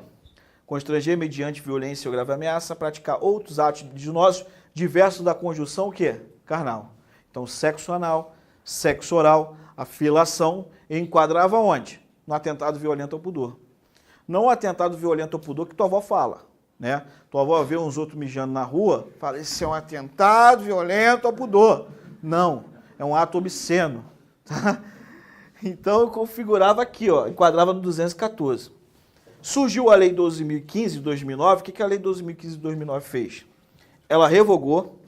constranger mediante violência ou grave ameaça, praticar outros atos libidinosos diversos da conjunção, o quê? Carnal. Então, sexo anal, sexo oral, a filação, enquadrava onde? No atentado violento ao pudor. Não o atentado violento ao pudor que tua avó fala, né? Tua avó vê uns outros mijando na rua, fala, esse é um atentado violento ao pudor. Não, é um ato obsceno, tá? Então, eu configurava aqui, ó, enquadrava no 214. Surgiu a Lei 12.015 de 2009, o que a Lei 12.015 de 2009 fez? Ela revogou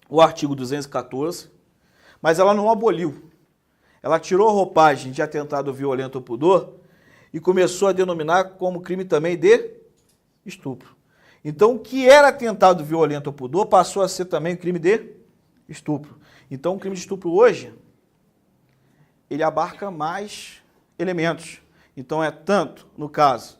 o artigo 214, mas ela não aboliu. Ela tirou a roupagem de atentado violento ao pudor e começou a denominar como crime também de estupro. Então, o que era atentado violento ao pudor passou a ser também crime de estupro. Então, o crime de estupro hoje, ele abarca mais elementos. Então, é tanto, no caso,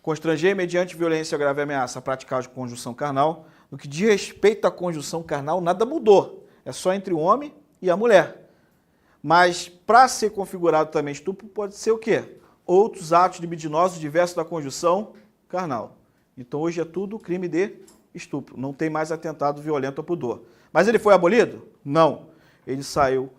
constranger mediante violência ou grave ameaça a praticar a conjunção carnal. No que diz respeito à conjunção carnal, nada mudou. É só entre o homem e a mulher. Mas, para ser configurado também estupro, pode ser o quê? Outros atos libidinosos diversos da conjunção carnal. Então, hoje é tudo crime de estupro. Não tem mais atentado violento ao pudor. Mas ele foi abolido? Não. Ele saiu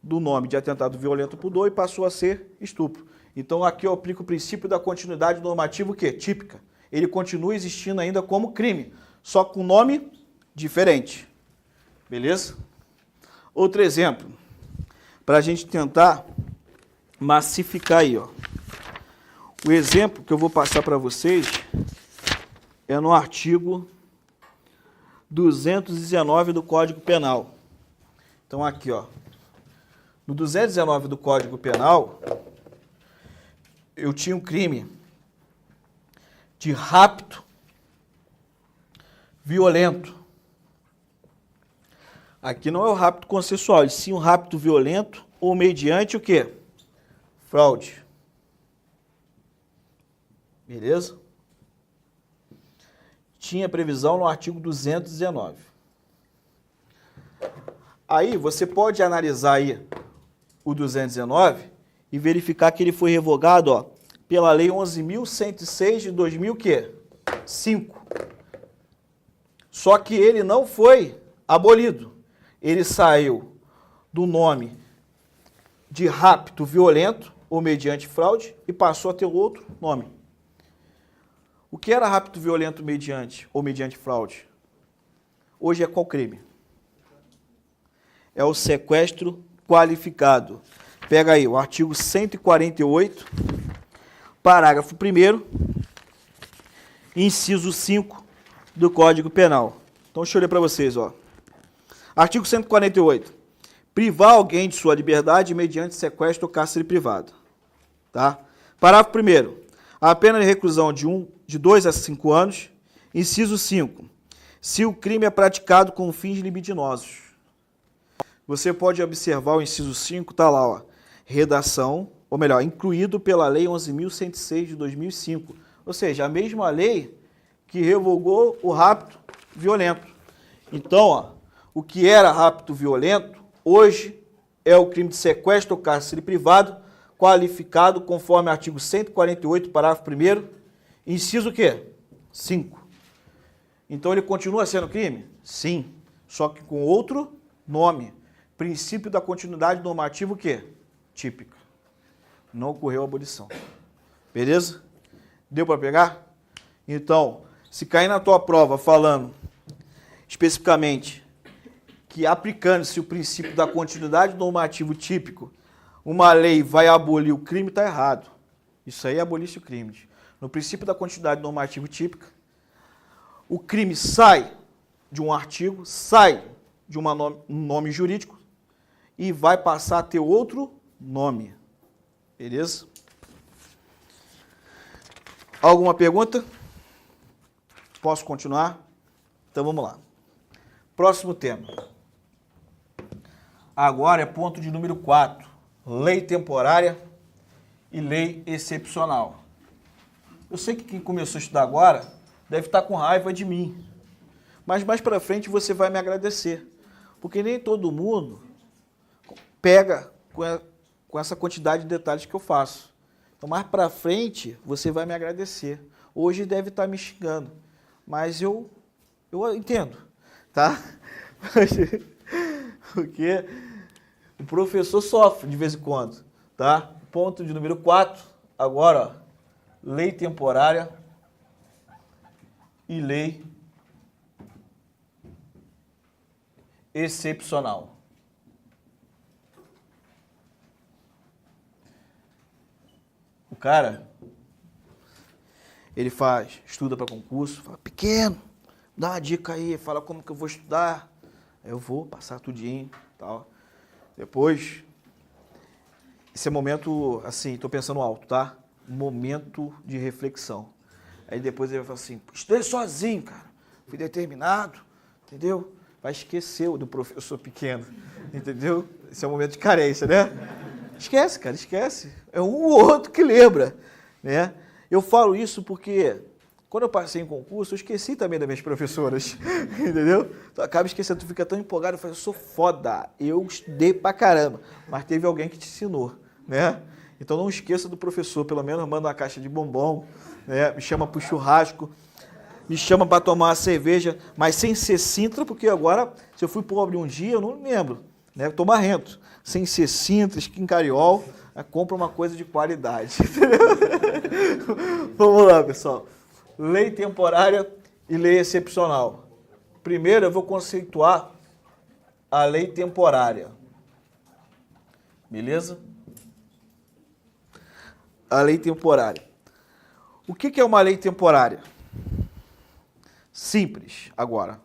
do nome de atentado violento ao pudor e passou a ser estupro. Então, aqui eu aplico o princípio da continuidade normativa, o quê? Típica. Ele continua existindo ainda como crime, só com nome diferente. Beleza? Outro exemplo, para a gente tentar massificar aí, ó. O exemplo que eu vou passar para vocês é no artigo 219 do Código Penal. Então, aqui, ó. No 219 do Código Penal, eu tinha um crime de rapto violento. Aqui não é o rapto consensual, e sim um rapto violento ou mediante o quê? Fraude. Beleza? Tinha previsão no artigo 219. Aí você pode analisar aí o 219 e verificar que ele foi revogado, ó, pela Lei 11.106 de 2005. Só que ele não foi abolido. Ele saiu do nome de rapto violento ou mediante fraude e passou a ter outro nome. O que era rapto violento mediante ou mediante fraude? Hoje é qual crime? É o sequestro qualificado. Pega aí o artigo 148, parágrafo 1º, inciso 5 do Código Penal. Então, deixa eu ler para vocês, ó. Artigo 148. Privar alguém de sua liberdade mediante sequestro ou cárcere privado. Tá? Parágrafo 1º. A pena de reclusão de 2 a 5 anos. Inciso 5. Se o crime é praticado com fins libidinosos. Você pode observar o inciso 5, tá lá, ó. Redação, ou melhor, incluído pela Lei 11.106 de 2005. Ou seja, a mesma lei que revogou o rapto violento. Então, ó, o que era rapto violento, hoje é o crime de sequestro ou cárcere privado, qualificado conforme artigo 148, parágrafo 1º, inciso o quê? 5. Então, ele continua sendo crime? Sim, só que com outro nome. Princípio da continuidade normativa o quê? Típica. Não ocorreu a abolição. Beleza? Deu para pegar? Então, se cair na tua prova falando especificamente que aplicando-se o princípio da continuidade normativa típico, uma lei vai abolir o crime, está errado. Isso aí abolisse o crime. No princípio da continuidade normativa típica, o crime sai de um artigo, sai de um nome jurídico e vai passar a ter outro nome. Beleza? Alguma pergunta? Posso continuar? Então vamos lá. Próximo tema. Agora é ponto de número 4. Lei temporária e lei excepcional. Eu sei que quem começou a estudar agora deve estar com raiva de mim. Mas mais para frente você vai me agradecer. Porque nem todo mundo pega com essa quantidade de detalhes que eu faço. Então, mais para frente, você vai me agradecer. Hoje deve estar me xingando, mas eu entendo, tá? Porque o professor sofre de vez em quando, tá? Ponto de número 4, agora, ó, lei temporária e lei excepcional. O cara, ele estuda para concurso, fala, pequeno, dá uma dica aí, fala como que eu vou estudar. Aí eu vou passar tudinho, tal. Depois, esse é momento, assim, tô pensando alto, tá? Momento de reflexão. Aí depois ele vai falar assim, estudei sozinho, cara, fui determinado, entendeu? Vai esquecer do professor pequeno, entendeu? Esse é o momento de carência, né? Esquece, cara, esquece. É um ou outro que lembra, né? Eu falo isso porque quando eu passei em concurso, eu esqueci também das minhas professoras, entendeu? Tu acaba esquecendo, tu fica tão empolgado, eu falo, eu sou foda, eu estudei pra caramba, mas teve alguém que te ensinou, né? Então não esqueça do professor, pelo menos manda uma caixa de bombom, né? Me chama pro churrasco, me chama para tomar uma cerveja, mas sem ser Sintra, porque agora, se eu fui pobre um dia, eu não lembro, né? Eu tô marrento. Sem ser Sintra, Skin Cariol, compra uma coisa de qualidade. Vamos lá, pessoal. Lei temporária e lei excepcional. Primeiro, eu vou conceituar a lei temporária. Beleza? A lei temporária. O que é uma lei temporária? Simples, agora.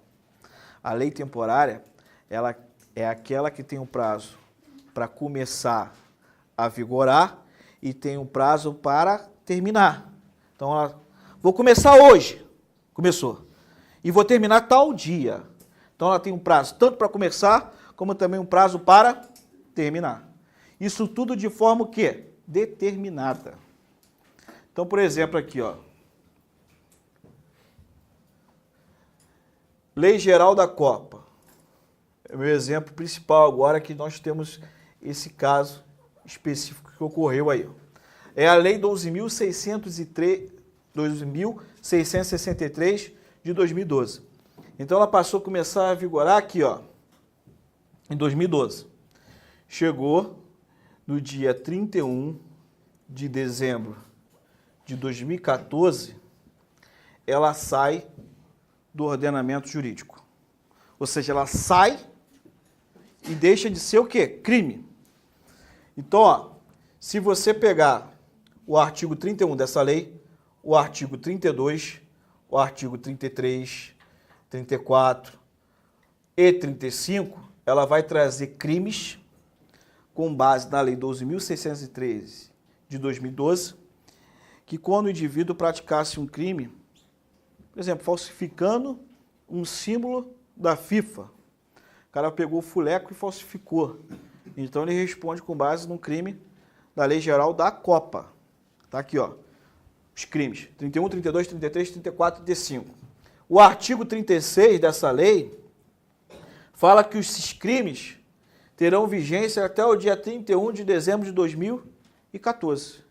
A lei temporária, ela é aquela que tem um prazo para começar a vigorar e tem um prazo para terminar. Então, vou começar hoje. Começou. E vou terminar tal dia. Então, ela tem um prazo tanto para começar, como também um prazo para terminar. Isso tudo de forma o quê? Determinada. Então, por exemplo, aqui, ó. Lei Geral da Copa. É o meu exemplo principal agora que nós temos esse caso específico que ocorreu aí. É a Lei 12.663 de 2012. Então ela passou a começar a vigorar aqui, ó, em 2012. Chegou no dia 31 de dezembro de 2014, ela sai do ordenamento jurídico. Ou seja, ela sai e deixa de ser o quê? Crime. Então, ó, se você pegar o artigo 31 dessa lei, o artigo 32, o artigo 33, 34 e 35, ela vai trazer crimes com base na lei 12.613 de 2012, que quando o indivíduo praticasse um crime, por exemplo, falsificando um símbolo da FIFA, o cara pegou o fuleco e falsificou. Então ele responde com base no crime da Lei Geral da Copa. Tá aqui, ó. Os crimes: 31, 32, 33, 34 e 35. O artigo 36 dessa lei fala que esses crimes terão vigência até o dia 31 de dezembro de 2014.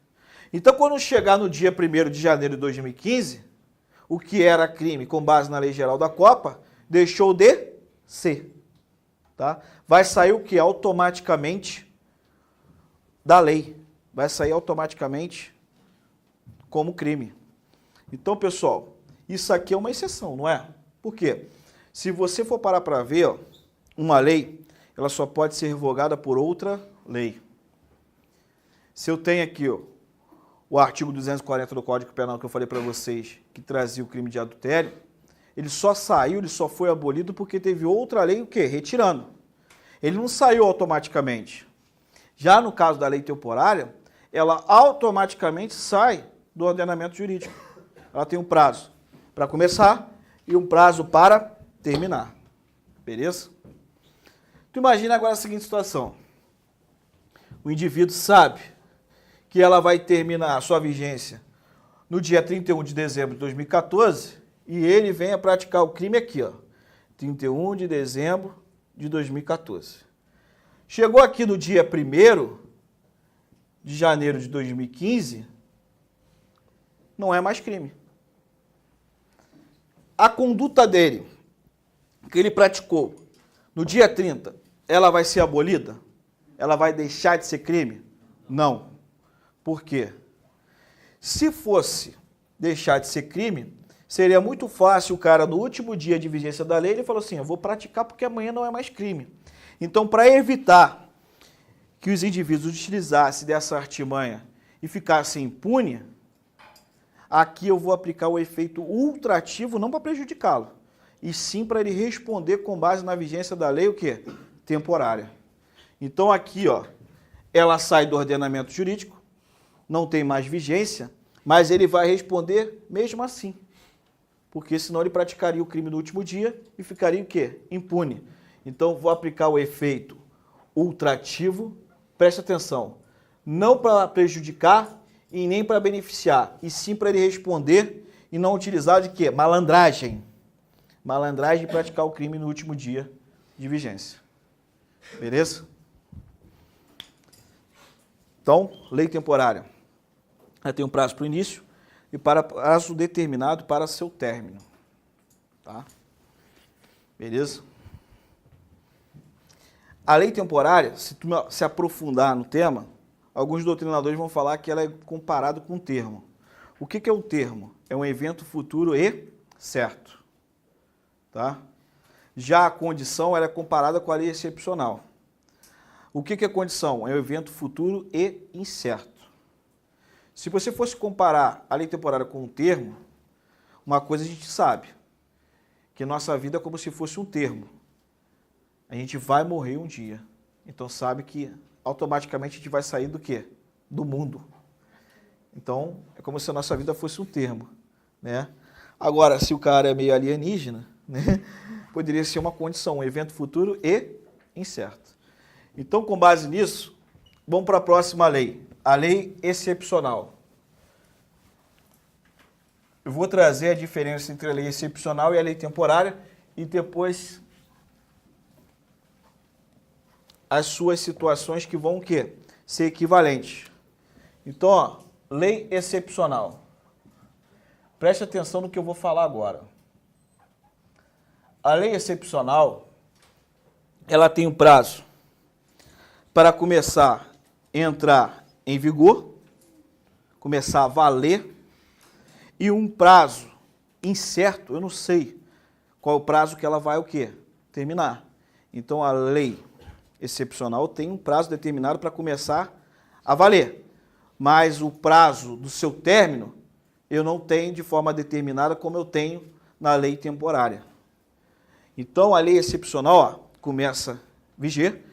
Então, quando chegar no dia 1º de janeiro de 2015, o que era crime com base na Lei Geral da Copa deixou de ser. Tá? Vai sair o que? Automaticamente da lei. Vai sair automaticamente como crime. Então, pessoal, isso aqui é uma exceção, não é? Por quê? Se você for parar para ver, ó, uma lei, ela só pode ser revogada por outra lei. Se eu tenho aqui, ó, o artigo 240 do Código Penal que eu falei para vocês, que trazia o crime de adultério, ele só saiu, ele só foi abolido porque teve outra lei, o quê? Retirando. Ele não saiu automaticamente. Já no caso da lei temporária, ela automaticamente sai do ordenamento jurídico. Ela tem um prazo para começar e um prazo para terminar. Beleza? Tu imagina agora a seguinte situação. O indivíduo sabe que ela vai terminar a sua vigência no dia 31 de dezembro de 2014 e ele vem a praticar o crime aqui, ó, 31 de dezembro de 2014. Chegou aqui no dia 1º de janeiro de 2015, não é mais crime. A conduta dele, que ele praticou no dia 30, ela vai ser abolida? Ela vai deixar de ser crime? Não. Por quê? Se fosse deixar de ser crime, seria muito fácil o cara, no último dia de vigência da lei, ele falou assim, eu vou praticar porque amanhã não é mais crime. Então, para evitar que os indivíduos utilizassem dessa artimanha e ficassem impunes, aqui eu vou aplicar o efeito ultrativo, não para prejudicá-lo, e sim para ele responder com base na vigência da lei, o quê? Temporária. Então aqui, ó, ela sai do ordenamento jurídico, não tem mais vigência, mas ele vai responder mesmo assim. Porque senão ele praticaria o crime no último dia e ficaria o quê? Impune. Então vou aplicar o efeito ultrativo, preste atenção, não para prejudicar e nem para beneficiar, e sim para ele responder e não utilizar de quê? Malandragem. Malandragem de praticar o crime no último dia de vigência. Beleza? Então, lei temporária. Ela tem um prazo para o início e para prazo determinado para seu término. Tá? Beleza? A lei temporária, se tu se aprofundar no tema, alguns doutrinadores vão falar que ela é comparada com um termo. O que é um termo? É um evento futuro e certo. Tá? Já a condição ela é comparada com a lei excepcional. O que é condição? É um evento futuro e incerto. Se você fosse comparar a lei temporária com um termo, uma coisa a gente sabe, que nossa vida é como se fosse um termo. A gente vai morrer um dia. Então sabe que automaticamente a gente vai sair do quê? Do mundo. Então é como se a nossa vida fosse um termo, né? Agora, se o cara é meio alienígena, né, poderia ser uma condição, um evento futuro e incerto. Então, com base nisso, vamos para a próxima lei, a lei excepcional. Eu vou trazer a diferença entre a lei excepcional e a lei temporária e depois as suas situações que vão o quê? Ser equivalentes. Então, ó, lei excepcional. Preste atenção no que eu vou falar agora. A lei excepcional, ela tem um prazo para começar a entrar em vigor, começar a valer, e um prazo incerto, eu não sei qual é o prazo que ela vai o quê? Terminar. Então, a lei excepcional tem um prazo determinado para começar a valer, mas o prazo do seu término eu não tenho de forma determinada como eu tenho na lei temporária. Então, a lei excepcional, ó, começa a viger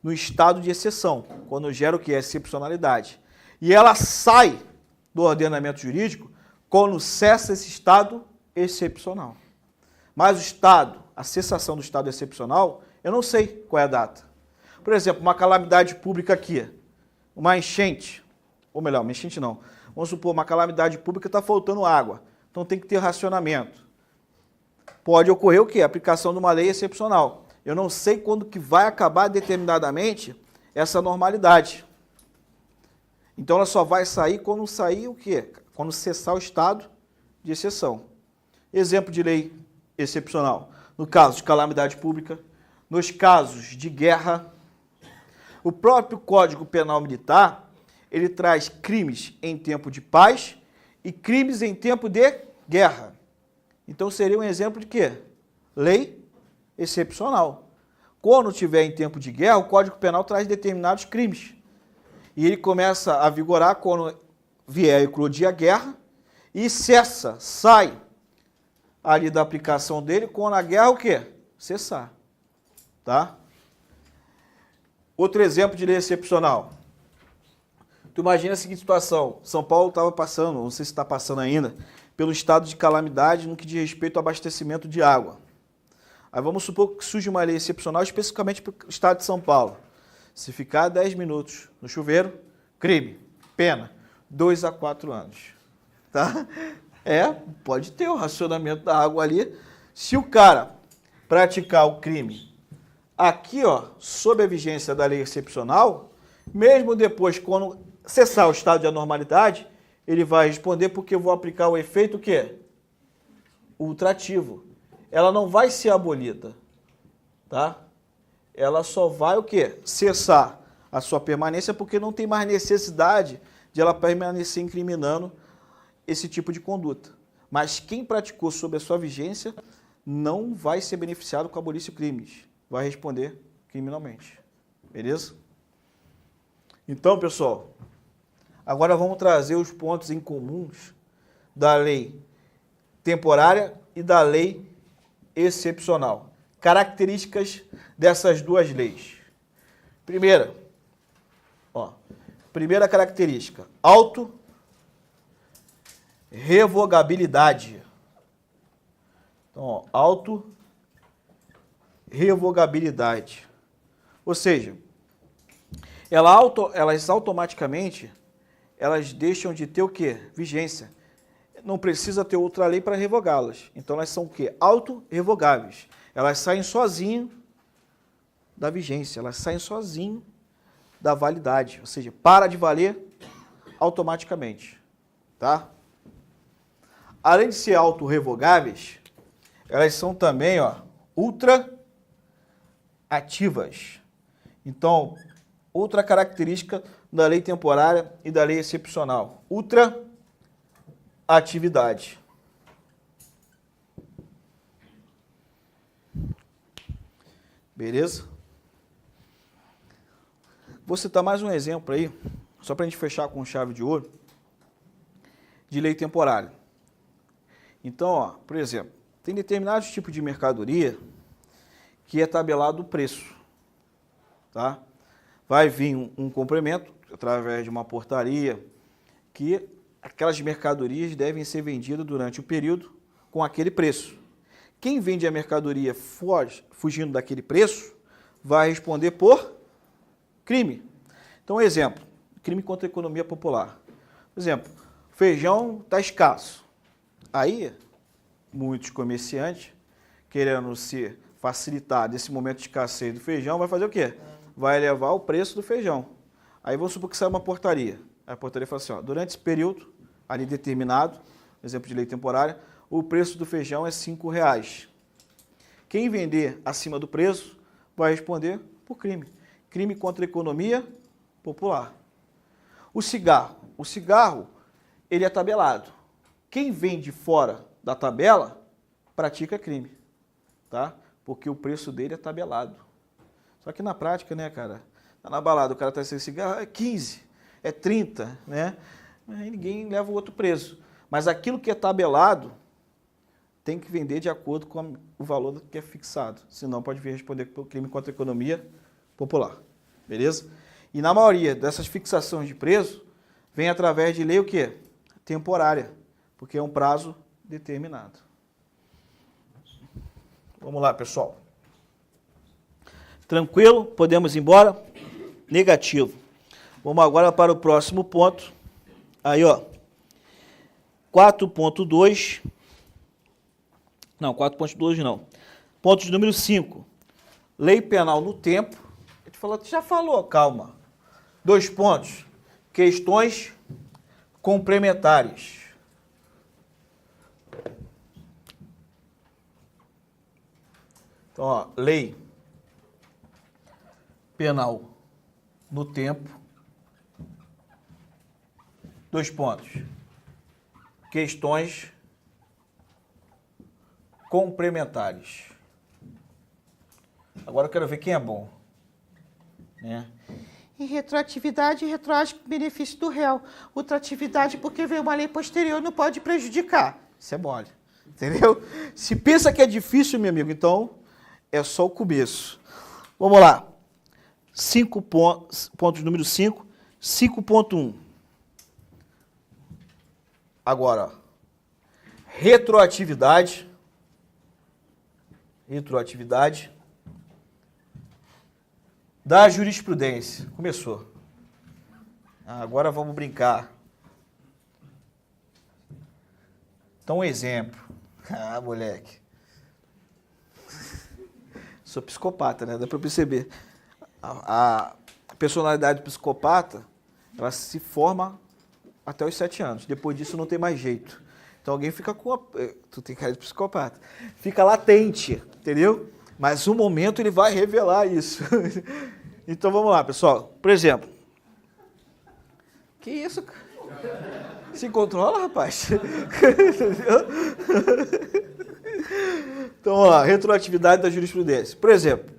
no estado de exceção, quando gera o que é excepcionalidade. E ela sai do ordenamento jurídico quando cessa esse estado excepcional. Mas o estado, a cessação do estado excepcional, eu não sei qual é a data. Por exemplo, uma calamidade pública aqui, uma enchente, ou melhor, uma enchente não. Vamos supor, uma calamidade pública está faltando água, então tem que ter racionamento. Pode ocorrer o quê? A aplicação de uma lei excepcional. Eu não sei quando que vai acabar determinadamente essa normalidade. Então ela só vai sair quando sair o quê? Quando cessar o estado de exceção. Exemplo de lei excepcional. No caso de calamidade pública, nos casos de guerra, o próprio Código Penal Militar, ele traz crimes em tempo de paz e crimes em tempo de guerra. Então seria um exemplo de quê? Lei excepcional. Quando tiver em tempo de guerra, o Código Penal traz determinados crimes. E ele começa a vigorar quando vier e eclodir a guerra e cessa, sai ali da aplicação dele quando a guerra o quê? Cessar. Tá? Outro exemplo de lei excepcional. Tu imagina a seguinte situação. São Paulo estava passando, não sei se está passando ainda, pelo estado de calamidade no que diz respeito ao abastecimento de água. Aí vamos supor que surge uma lei excepcional especificamente para o estado de São Paulo. Se ficar 10 minutos no chuveiro, crime, pena, 2 a 4 anos. Tá? Pode ter o racionamento da água ali. Se o cara praticar o crime aqui, ó, sob a vigência da lei excepcional, mesmo depois, quando cessar o estado de anormalidade, Ele vai responder porque eu vou aplicar o efeito o quê? Ultrativo. Ela não vai ser abolida, tá? Ela só vai o quê? Cessar a sua permanência porque não tem mais necessidade de ela permanecer incriminando esse tipo de conduta. Mas quem praticou sob a sua vigência não vai ser beneficiado com a abolição de crimes. Vai responder criminalmente. Beleza? Então, pessoal, agora vamos trazer os pontos em comuns da lei temporária e da lei excepcional. Características dessas duas leis. Primeira característica, auto-revogabilidade. Então, auto-revogabilidade. Ou seja, elas automaticamente deixam de ter o quê? Vigência. Não precisa ter outra lei para revogá-las. Então, elas são o quê? Auto-revogáveis. Elas saem sozinho da vigência, elas saem sozinho da validade, ou seja, para de valer automaticamente, tá? Além de ser auto-revogáveis, elas são também, ultra ativas. Então, outra característica da lei temporária e da lei excepcional, ultra atividade. Beleza? Vou citar mais um exemplo aí, só para a gente fechar com chave de ouro, de lei temporária. Então, por exemplo, tem determinados tipos de mercadoria que é tabelado o preço, tá? Vai vir um complemento, através de uma portaria, que aquelas mercadorias devem ser vendidas durante o período com aquele preço. Quem vende a mercadoria fugindo daquele preço vai responder por crime. Então, exemplo, crime contra a economia popular. Por exemplo, feijão está escasso. Aí, muitos comerciantes, querendo se facilitar desse momento de escassez do feijão, vai fazer o quê? Vai elevar o preço do feijão. Aí vamos supor que sai uma portaria. A portaria fala assim, durante esse período, ali determinado, exemplo de lei temporária, o preço do feijão é R$5. Quem vender acima do preço vai responder por crime. Crime contra a economia popular. O cigarro, ele é tabelado. Quem vende fora da tabela pratica crime, tá? Porque o preço dele é tabelado. Só que na prática, né, cara? Tá na balada, o cara tá sem cigarro, é 15, é 30, né? Aí ninguém leva o outro preço. Mas aquilo que é tabelado tem que vender de acordo com o valor que é fixado. Senão pode vir responder por crime contra a economia popular. Beleza? E na maioria dessas fixações de preço, vem através de lei o quê? Temporária, porque é um prazo determinado. Vamos lá, pessoal. Tranquilo? Podemos ir embora? Negativo. Vamos agora para o próximo ponto. Aí, 4.2. Não, 4.2 não. Ponto de número 5. Lei penal no tempo. A gente já falou, calma. 2 pontos. Questões complementares. Então, lei penal no tempo. 2 pontos. Questões complementares. Agora eu quero ver quem é bom, né? E retroatividade, retroage com benefício do réu. Ultratividade, porque veio uma lei posterior, não pode prejudicar. Isso é mole, entendeu? Se pensa que é difícil, meu amigo, então é só o começo. Vamos lá. 5 pontos número 5, 5.1. Agora, retroatividade da jurisprudência. Começou. Agora vamos brincar. Então, um exemplo. Ah, moleque. Sou psicopata, né? Dá para perceber. A personalidade do psicopata, ela se forma até os 7 anos. Depois disso não tem mais jeito. Então alguém fica com... Tu tem cara de psicopata. Fica latente, entendeu? Mas um momento ele vai revelar isso. Então vamos lá, pessoal. Por exemplo. Que isso, cara? Se controla, rapaz. Então, vamos lá. Retroatividade da jurisprudência. Por exemplo.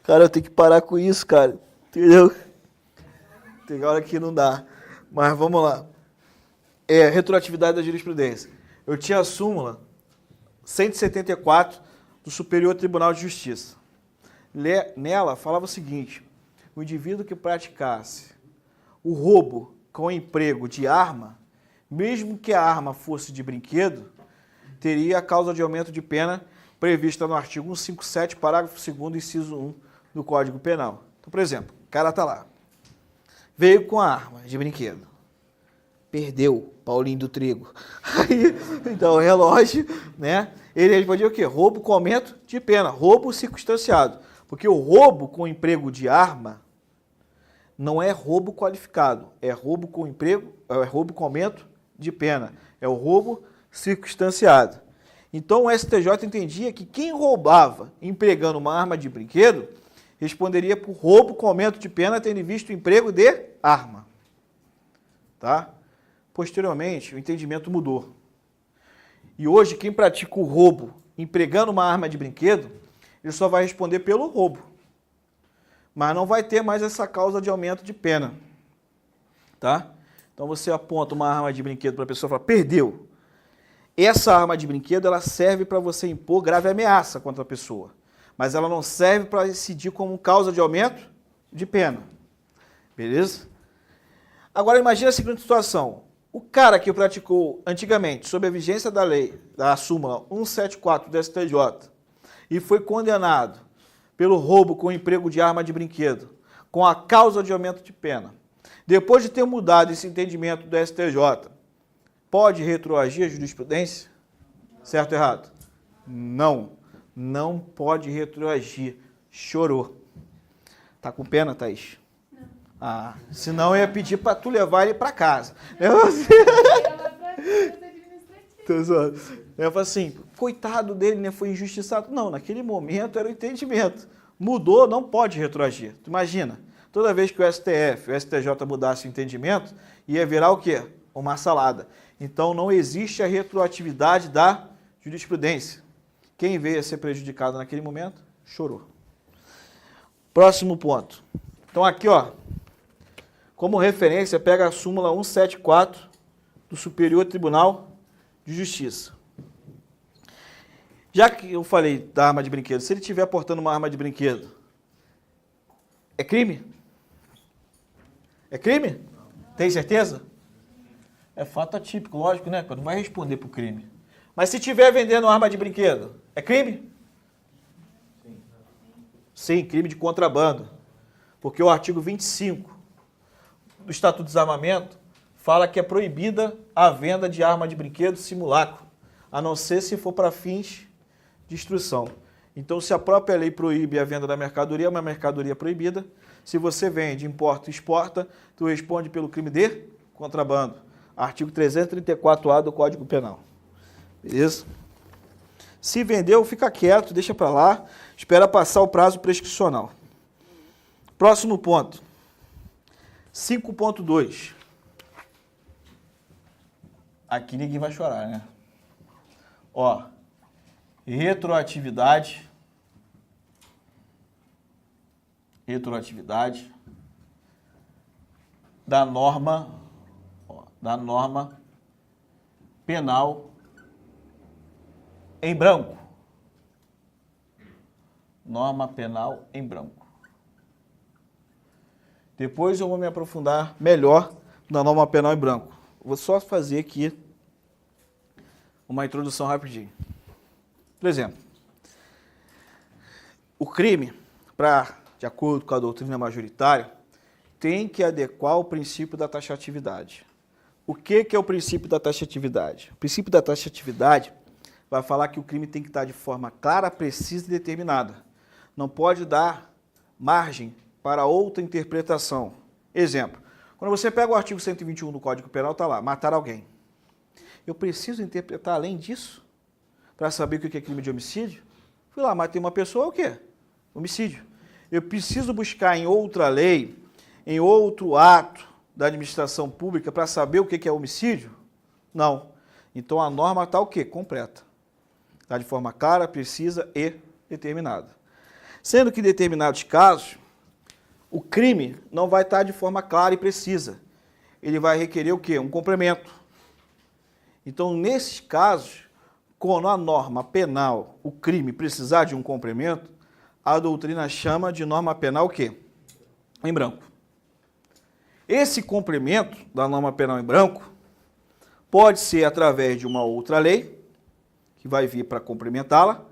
Cara, eu tenho que parar com isso, cara. Entendeu? Tem hora que não dá. Mas vamos lá. Retroatividade da jurisprudência. Eu tinha a súmula 174 do Superior Tribunal de Justiça. Nela falava o seguinte: o indivíduo que praticasse o roubo com emprego de arma, mesmo que a arma fosse de brinquedo, teria a causa de aumento de pena prevista no artigo 157, parágrafo 2º, inciso 1 do Código Penal. Então, por exemplo, o cara está lá, veio com a arma de brinquedo, perdeu, Paulinho do Trigo. Aí, então, o relógio, né? Ele respondia o quê? Roubo com aumento de pena, roubo circunstanciado. Porque o roubo com emprego de arma não é roubo qualificado, é roubo com emprego, é roubo com aumento de pena, é o roubo circunstanciado. Então o STJ entendia que quem roubava empregando uma arma de brinquedo responderia por roubo com aumento de pena, tendo em vista o emprego de arma. Tá? Posteriormente, o entendimento mudou. E hoje, quem pratica o roubo empregando uma arma de brinquedo, ele só vai responder pelo roubo. Mas não vai ter mais essa causa de aumento de pena. Tá? Então você aponta uma arma de brinquedo para a pessoa e fala, perdeu. Essa arma de brinquedo ela serve para você impor grave ameaça contra a pessoa. Mas ela não serve para incidir como causa de aumento de pena. Beleza? Agora imagine a seguinte situação. O cara que praticou antigamente, sob a vigência da lei, da súmula 174 do STJ, e foi condenado pelo roubo com emprego de arma de brinquedo, com a causa de aumento de pena. Depois de ter mudado esse entendimento do STJ, pode retroagir a jurisprudência? Certo ou errado? Não. Não pode retroagir. Chorou. Tá com pena, Thaís? Não. Ah, senão eu ia pedir para tu levar ele para casa. Eu falo assim, coitado dele, né? Foi injustiçado. Não, naquele momento era o entendimento. Mudou, não pode retroagir. Tu imagina, toda vez que o STF, o STJ mudasse o entendimento, ia virar o quê? Uma salada. Então não existe a retroatividade da jurisprudência. Quem veio a ser prejudicado naquele momento, chorou. Próximo ponto. Então aqui, ó, como referência, pega a súmula 174 do Superior Tribunal de Justiça. Já que eu falei da arma de brinquedo, se ele estiver portando uma arma de brinquedo, é crime? É crime? Tem certeza? É fato atípico, lógico, né? Não vai responder por crime. Mas se estiver vendendo arma de brinquedo, é crime? Sim, crime de contrabando. Porque o artigo 25 do Estatuto do Desarmamento fala que é proibida a venda de arma de brinquedo simulacro, a não ser se for para fins de instrução. Então, se a própria lei proíbe a venda da mercadoria, é uma mercadoria proibida. Se você vende, importa e exporta, tu responde pelo crime de contrabando. Artigo 334-A do Código Penal. Beleza? Se vendeu, fica quieto, deixa para lá, espera passar o prazo prescricional. Próximo ponto. 5.2. Aqui ninguém vai chorar, né? Ó, retroatividade da norma penal em branco. Norma penal em branco. Depois eu vou me aprofundar melhor na norma penal em branco. Vou só fazer aqui uma introdução rapidinho. Por exemplo, o crime, de acordo com a doutrina majoritária, tem que adequar o princípio da taxatividade. O que é o princípio da taxatividade? O princípio da taxatividade vai falar que o crime tem que estar de forma clara, precisa e determinada. Não pode dar margem para outra interpretação. Exemplo, quando você pega o artigo 121 do Código Penal, está lá, matar alguém. Eu preciso interpretar além disso para saber o que é crime de homicídio? Fui lá, matei uma pessoa, é o quê? Homicídio. Eu preciso buscar em outra lei, em outro ato da administração pública para saber o que é homicídio? Não. Então a norma está o quê? Completa. Está de forma clara, precisa e determinada. Sendo que em determinados casos, o crime não vai estar de forma clara e precisa. Ele vai requerer o quê? Um complemento. Então, nesses casos, quando a norma penal, o crime, precisar de um complemento, a doutrina chama de norma penal o quê? Em branco. Esse complemento da norma penal em branco pode ser através de uma outra lei, que vai vir para complementá-la,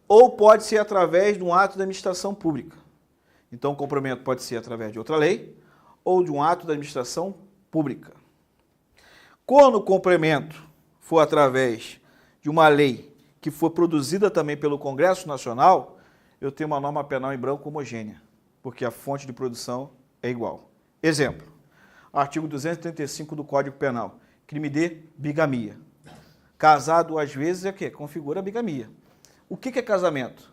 ou pode ser através de um ato da administração pública. Então, o complemento pode ser através de outra lei ou de um ato da administração pública. Quando o complemento for através de uma lei que for produzida também pelo Congresso Nacional, eu tenho uma norma penal em branco homogênea, porque a fonte de produção é igual. Exemplo, artigo 235 do Código Penal, crime de bigamia. Casar 2 vezes é o quê? Configura a bigamia. O que é casamento?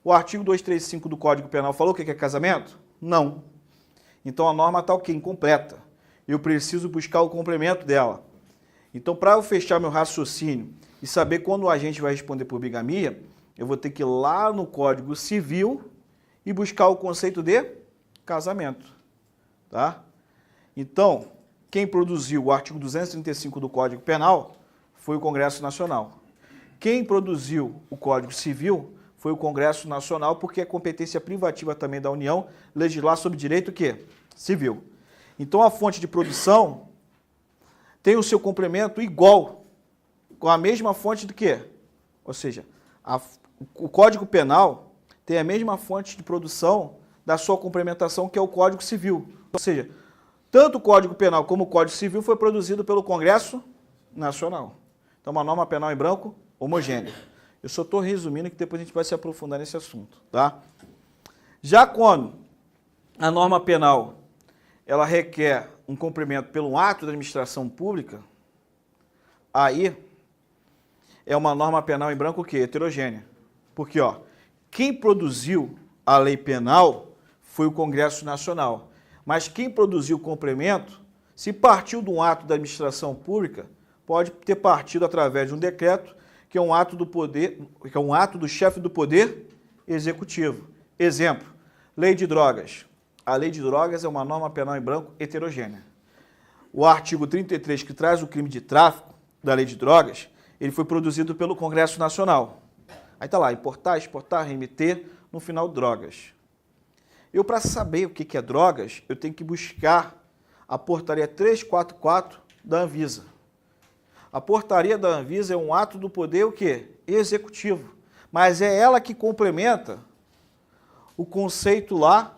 O artigo 235 do Código Penal falou o que é casamento? Não. Então a norma está o quê? Incompleta. Eu preciso buscar o complemento dela. Então, para eu fechar meu raciocínio e saber quando o agente vai responder por bigamia, eu vou ter que ir lá no Código Civil e buscar o conceito de casamento. Tá? Então, quem produziu o artigo 235 do Código Penal foi o Congresso Nacional. Quem produziu o Código Civil foi o Congresso Nacional, porque é competência privativa também da União legislar sobre direito o quê? Civil. Então, a fonte de produção tem o seu complemento igual, com a mesma fonte do quê? Ou seja, o Código Penal tem a mesma fonte de produção da sua complementação, que é o Código Civil. Ou seja, tanto o Código Penal como o Código Civil foi produzido pelo Congresso Nacional. Então, uma norma penal em branco homogênea. Eu só estou resumindo que depois a gente vai se aprofundar nesse assunto, tá? Já quando a norma penal ela requer um complemento pelo ato da administração pública, aí é uma norma penal em branco o quê? Heterogênea. Porque, ó, quem produziu a lei penal foi o Congresso Nacional. Mas quem produziu o complemento, se partiu de um ato da administração pública, pode ter partido através de um decreto, que é um ato do poder, que é um ato do chefe do poder executivo. Exemplo, lei de drogas. A lei de drogas é uma norma penal em branco heterogênea. O artigo 33, que traz o crime de tráfico da lei de drogas, ele foi produzido pelo Congresso Nacional. Aí está lá, importar, exportar, remeter, no final, drogas. Eu, para saber o que é drogas, eu tenho que buscar a portaria 344 da Anvisa. A portaria da Anvisa é um ato do poder o quê? Executivo. Mas é ela que complementa o conceito lá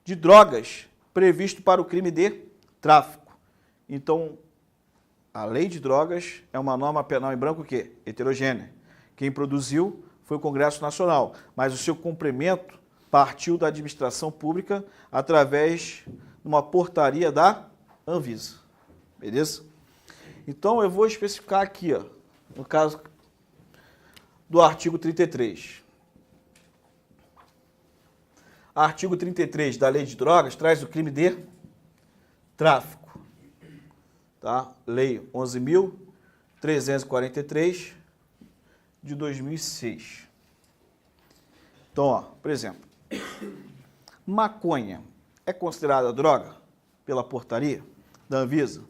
de drogas previsto para o crime de tráfico. Então, a lei de drogas é uma norma penal em branco o quê? Heterogênea. Quem produziu foi o Congresso Nacional, mas o seu complemento partiu da administração pública através de uma portaria da Anvisa. Beleza? Então, eu vou especificar aqui, ó, no caso do artigo 33. Artigo 33 da Lei de Drogas traz o crime de tráfico. Tá? Lei 11.343 de 2006. Então, ó, por exemplo, maconha é considerada droga pela portaria da Anvisa?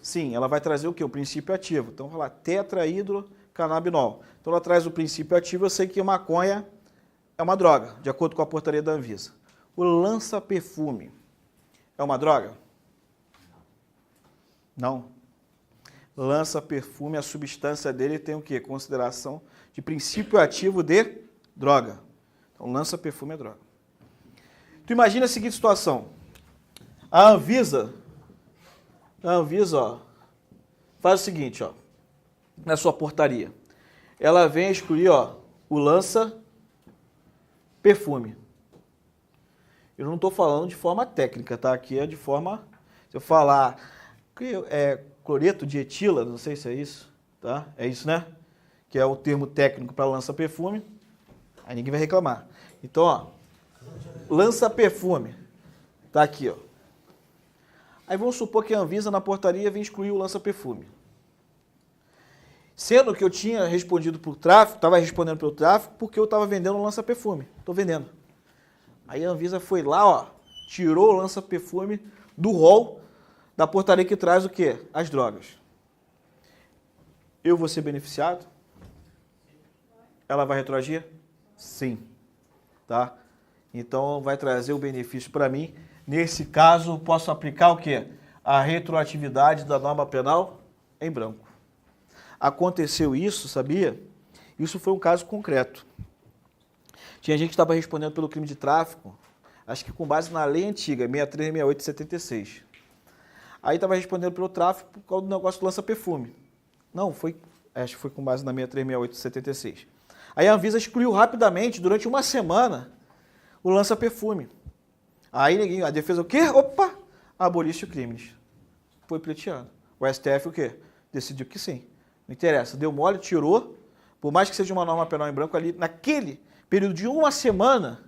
Sim, ela vai trazer o quê? O princípio ativo. Então, vai lá, tetrahidrocannabinol. Então, ela traz o princípio ativo, eu sei que maconha é uma droga, de acordo com a portaria da Anvisa. O lança-perfume é uma droga? Não. Lança-perfume, a substância dele tem o quê? Consideração de princípio ativo de droga. Então, lança-perfume é droga. Tu imagina a seguinte situação. A Anvisa, ó, faz o seguinte, ó, na sua portaria. Ela vem excluir, ó, o lança-perfume. Eu não estou falando de forma técnica, tá? Aqui é de forma... Se eu falar cloreto de etila, não sei se é isso, tá? É isso, né? Que é o termo técnico para lança-perfume. Aí ninguém vai reclamar. Então, ó, lança-perfume. Tá aqui, ó. Aí vamos supor que a Anvisa na portaria vem excluir o lança-perfume. Sendo que eu tinha respondido por tráfico, estava respondendo pelo tráfico, porque eu estava vendendo um lança-perfume. Estou vendendo. Aí a Anvisa foi lá, ó, tirou o lança-perfume do rol da portaria que traz o quê? As drogas. Eu vou ser beneficiado? Ela vai retroagir? Sim. Tá? Então vai trazer o benefício para mim. Nesse caso, posso aplicar o quê? A retroatividade da norma penal em branco. Aconteceu isso, sabia? Isso foi um caso concreto. Tinha gente que estava respondendo pelo crime de tráfico, acho que com base na lei antiga, 6368 de 76. Aí estava respondendo pelo tráfico por causa do negócio do lança-perfume. Não, acho que foi com base na 6368 de 76. Aí a Anvisa excluiu rapidamente, durante uma semana, o lança-perfume. Aí a defesa o quê? Opa! Abolisse o crime. Foi pleiteando. O STF o quê? Decidiu que sim. Não interessa. Deu mole, tirou. Por mais que seja uma norma penal em branco ali, naquele período de uma semana,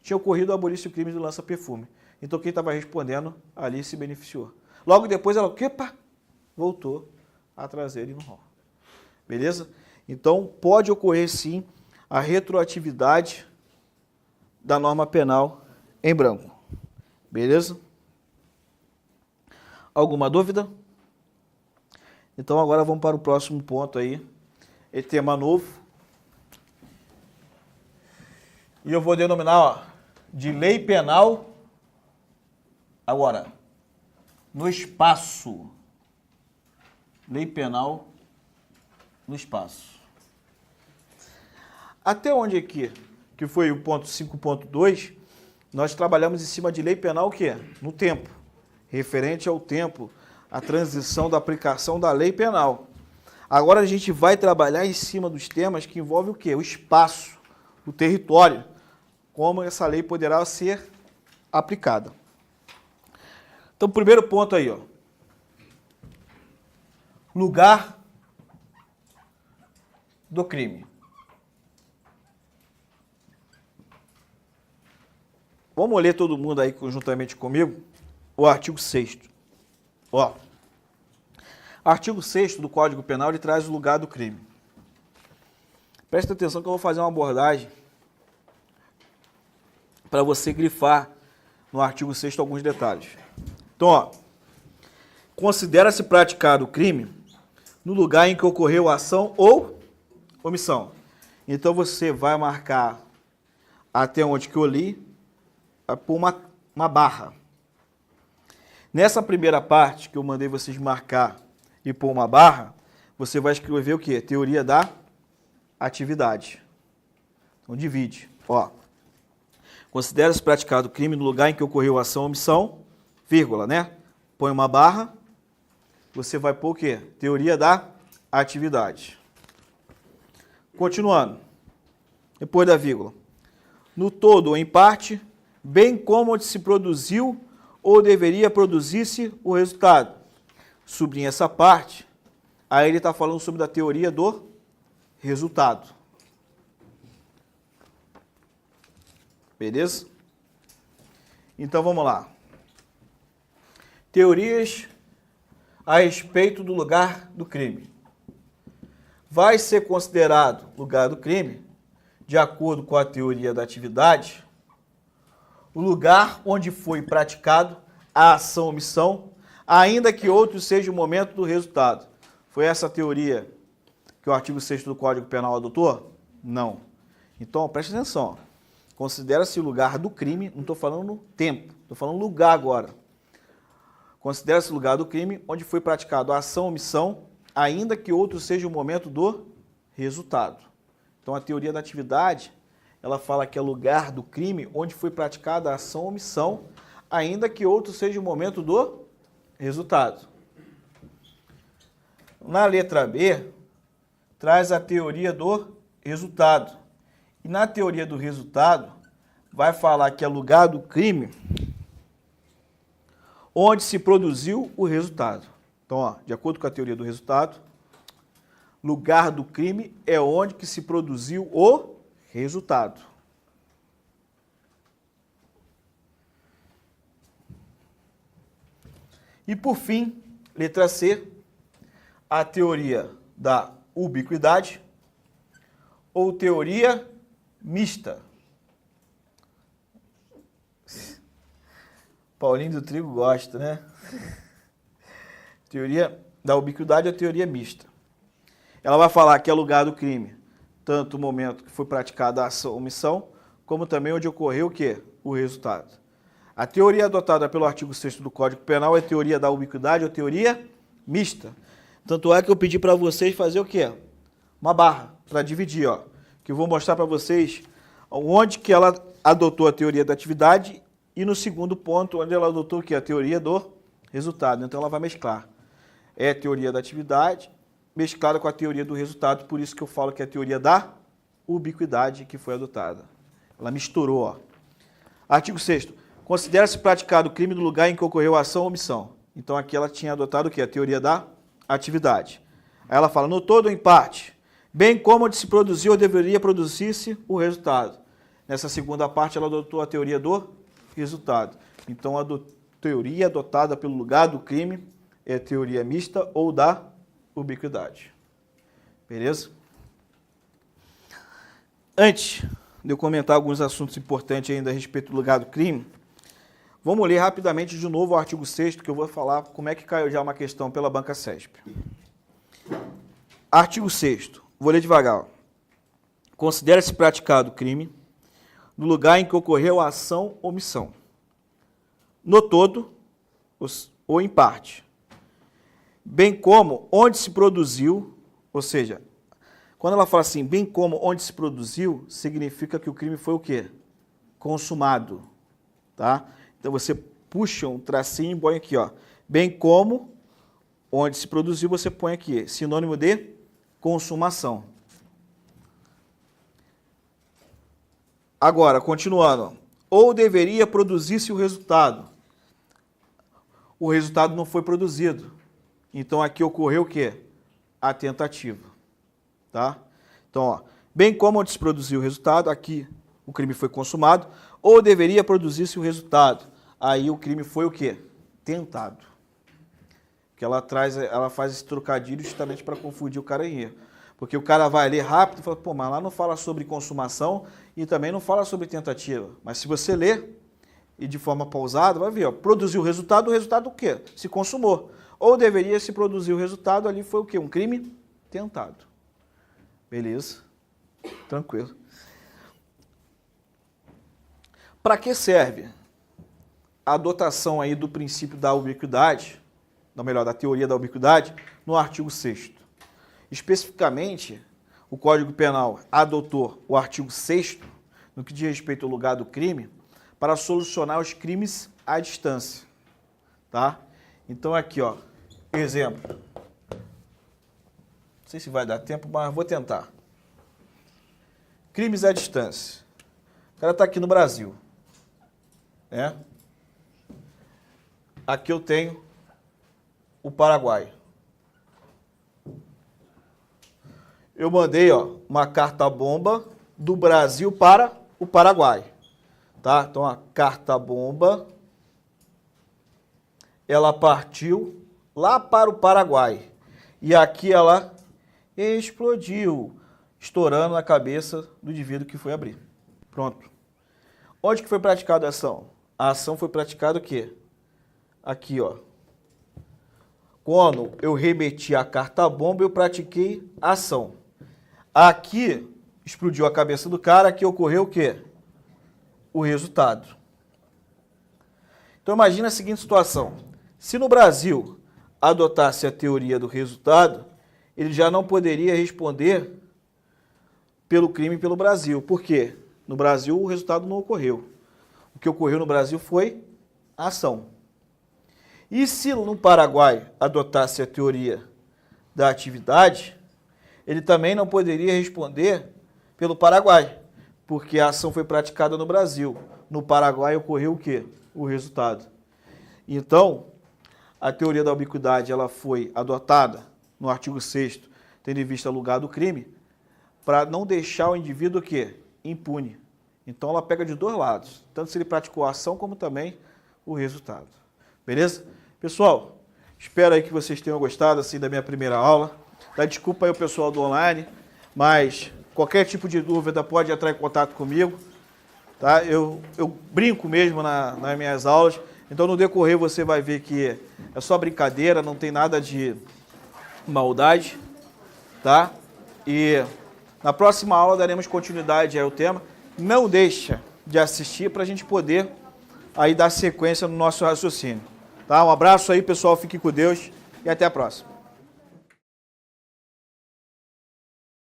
tinha ocorrido o abolício crime do lança-perfume. Então quem estava respondendo ali se beneficiou. Logo depois ela, opa, voltou a trazer ele no rol. Beleza? Então pode ocorrer sim a retroatividade da norma penal em branco. Beleza? Alguma dúvida? Então agora vamos para o próximo ponto aí. É tema novo. E eu vou denominar, ó, de lei penal, agora, no espaço. Lei penal no espaço. Até onde aqui, que foi o ponto 5.2, nós trabalhamos em cima de lei penal o quê? No tempo. Referente ao tempo, a transição da aplicação da lei penal. Agora a gente vai trabalhar em cima dos temas que envolvem o quê? O espaço, o território, como essa lei poderá ser aplicada. Então, primeiro ponto aí, ó. Lugar do crime. Vamos ler todo mundo aí conjuntamente comigo o artigo 6º. Ó. Artigo 6º do Código Penal, ele traz o lugar do crime. Presta atenção que eu vou fazer uma abordagem para você grifar no artigo 6º alguns detalhes. Então, ó, considera-se praticado o crime no lugar em que ocorreu a ação ou omissão. Então, você vai marcar até onde que eu li, por uma barra. Nessa primeira parte que eu mandei vocês marcar e pôr uma barra, você vai escrever o quê? Teoria da atividade. Então, divide. Ó. Considera-se praticado o crime no lugar em que ocorreu a ação ou omissão, vírgula, né? Põe uma barra, você vai pôr o quê? Teoria da atividade. Continuando. Depois da vírgula. No todo ou em parte, bem como onde se produziu ou deveria produzir-se o resultado. Sublinha essa parte, aí ele está falando sobre a teoria do resultado. Beleza? Então vamos lá. Teorias a respeito do lugar do crime. Vai ser considerado lugar do crime, de acordo com a teoria da atividade, o lugar onde foi praticado a ação ou omissão, ainda que outro seja o momento do resultado. Foi essa a teoria que o artigo 6º do Código Penal adotou? Não. Então, preste atenção. Considera-se o lugar do crime, não estou falando no tempo, estou falando lugar agora. Considera-se o lugar do crime onde foi praticado a ação ou omissão, ainda que outro seja o momento do resultado. Então, a teoria da atividade, ela fala que é lugar do crime onde foi praticada a ação ou omissão, ainda que outro seja o momento do resultado. Na letra B, traz a teoria do resultado. E na teoria do resultado, vai falar que é lugar do crime onde se produziu o resultado. Então, ó, de acordo com a teoria do resultado, lugar do crime é onde que se produziu o resultado. E por fim, letra C, a teoria da ubiquidade ou teoria mista. Paulinho do Trigo gosta, né? Teoria da ubiquidade é a teoria mista. Ela vai falar que é lugar do crime, tanto o momento que foi praticada a ação ou omissão, como também onde ocorreu o quê? O resultado. A teoria adotada pelo artigo 6º do Código Penal é a teoria da ubiquidade ou teoria mista. Tanto é que eu pedi para vocês fazer o quê? Uma barra para dividir, ó. Que eu vou mostrar para vocês onde que ela adotou a teoria da atividade e no segundo ponto, onde ela adotou o quê? A teoria do resultado. Então ela vai mesclar. É a teoria da atividade mesclada com a teoria do resultado, por isso que eu falo que é a teoria da ubiquidade que foi adotada. Ela misturou, ó. Artigo 6º. Considera-se praticado o crime no lugar em que ocorreu a ação ou omissão. Então aqui ela tinha adotado o quê? A teoria da atividade. Aí ela fala, no todo ou em parte, bem como onde se produziu ou deveria produzir-se o resultado. Nessa segunda parte ela adotou a teoria do resultado. Então a teoria adotada pelo lugar do crime é a teoria mista ou da ubiquidade. Beleza? Antes de eu comentar alguns assuntos importantes ainda a respeito do lugar do crime, vamos ler rapidamente de novo o artigo 6º, que eu vou falar como é que caiu já uma questão pela banca CESP. Artigo 6º, vou ler devagar. Considera-se praticado o crime no lugar em que ocorreu a ação ou omissão, no todo ou em parte, bem como onde se produziu, ou seja, quando ela fala assim, bem como onde se produziu, significa que o crime foi o quê? Consumado, tá? Então você puxa um tracinho e põe aqui, ó. Bem como onde se produziu, você põe aqui, sinônimo de consumação. Agora, continuando. Ou deveria produzir-se o resultado. O resultado não foi produzido. Então aqui ocorreu o quê? A tentativa. Tá? Então, ó, bem como onde se produziu o resultado, aqui o crime foi consumado, ou deveria produzir-se o resultado. Aí o crime foi o quê? Tentado. Que ela faz esse trocadilho justamente para confundir o cara em erro. Porque o cara vai ler rápido e fala, pô, mas lá não fala sobre consumação e também não fala sobre tentativa. Mas se você ler e de forma pausada, vai ver, ó, produziu o resultado o quê? Se consumou. Ou deveria se produzir o resultado, ali foi o quê? Um crime tentado. Beleza? Tranquilo. Para que serve a adotação aí do princípio da ubiquidade, ou melhor, da teoria da ubiquidade, no artigo 6º? Especificamente, o Código Penal adotou o artigo 6º, no que diz respeito ao lugar do crime, para solucionar os crimes à distância. Tá? Então aqui, ó, exemplo. Não sei se vai dar tempo, mas vou tentar. Crimes à distância. O cara está aqui no Brasil. Né? Aqui eu tenho o Paraguai. Eu mandei, ó, uma carta-bomba do Brasil para o Paraguai. Tá? Então, a carta-bomba, ela partiu lá para o Paraguai. E aqui ela explodiu, estourando na cabeça do indivíduo que foi abrir. Pronto. Onde que foi praticada a ação? A ação foi praticada o quê? Aqui, ó. Quando eu remeti a carta-bomba, eu pratiquei a ação. Aqui explodiu a cabeça do cara, aqui ocorreu o quê? O resultado. Então imagina a seguinte situação. Se no Brasil adotasse a teoria do resultado, ele já não poderia responder pelo crime pelo Brasil. Por quê? No Brasil o resultado não ocorreu. O que ocorreu no Brasil foi a ação. E se no Paraguai adotasse a teoria da atividade, ele também não poderia responder pelo Paraguai, porque a ação foi praticada no Brasil. No Paraguai ocorreu o quê? O resultado. Então, a teoria da ubiquidade ela foi adotada no artigo 6º, tendo em vista o lugar do crime, para não deixar o indivíduo o quê? Impune. Então, ela pega de dois lados, tanto se ele praticou a ação, como também o resultado. Beleza? Pessoal, espero aí que vocês tenham gostado assim, da minha primeira aula. Tá? Desculpa aí o pessoal do online, mas qualquer tipo de dúvida pode entrar em contato comigo. Tá? Eu brinco mesmo nas minhas aulas, então no decorrer você vai ver que é só brincadeira, não tem nada de maldade. Tá? E na próxima aula daremos continuidade ao tema. Não deixa de assistir para a gente poder aí dar sequência no nosso raciocínio. Tá? Um abraço aí, pessoal, fique com Deus e até a próxima.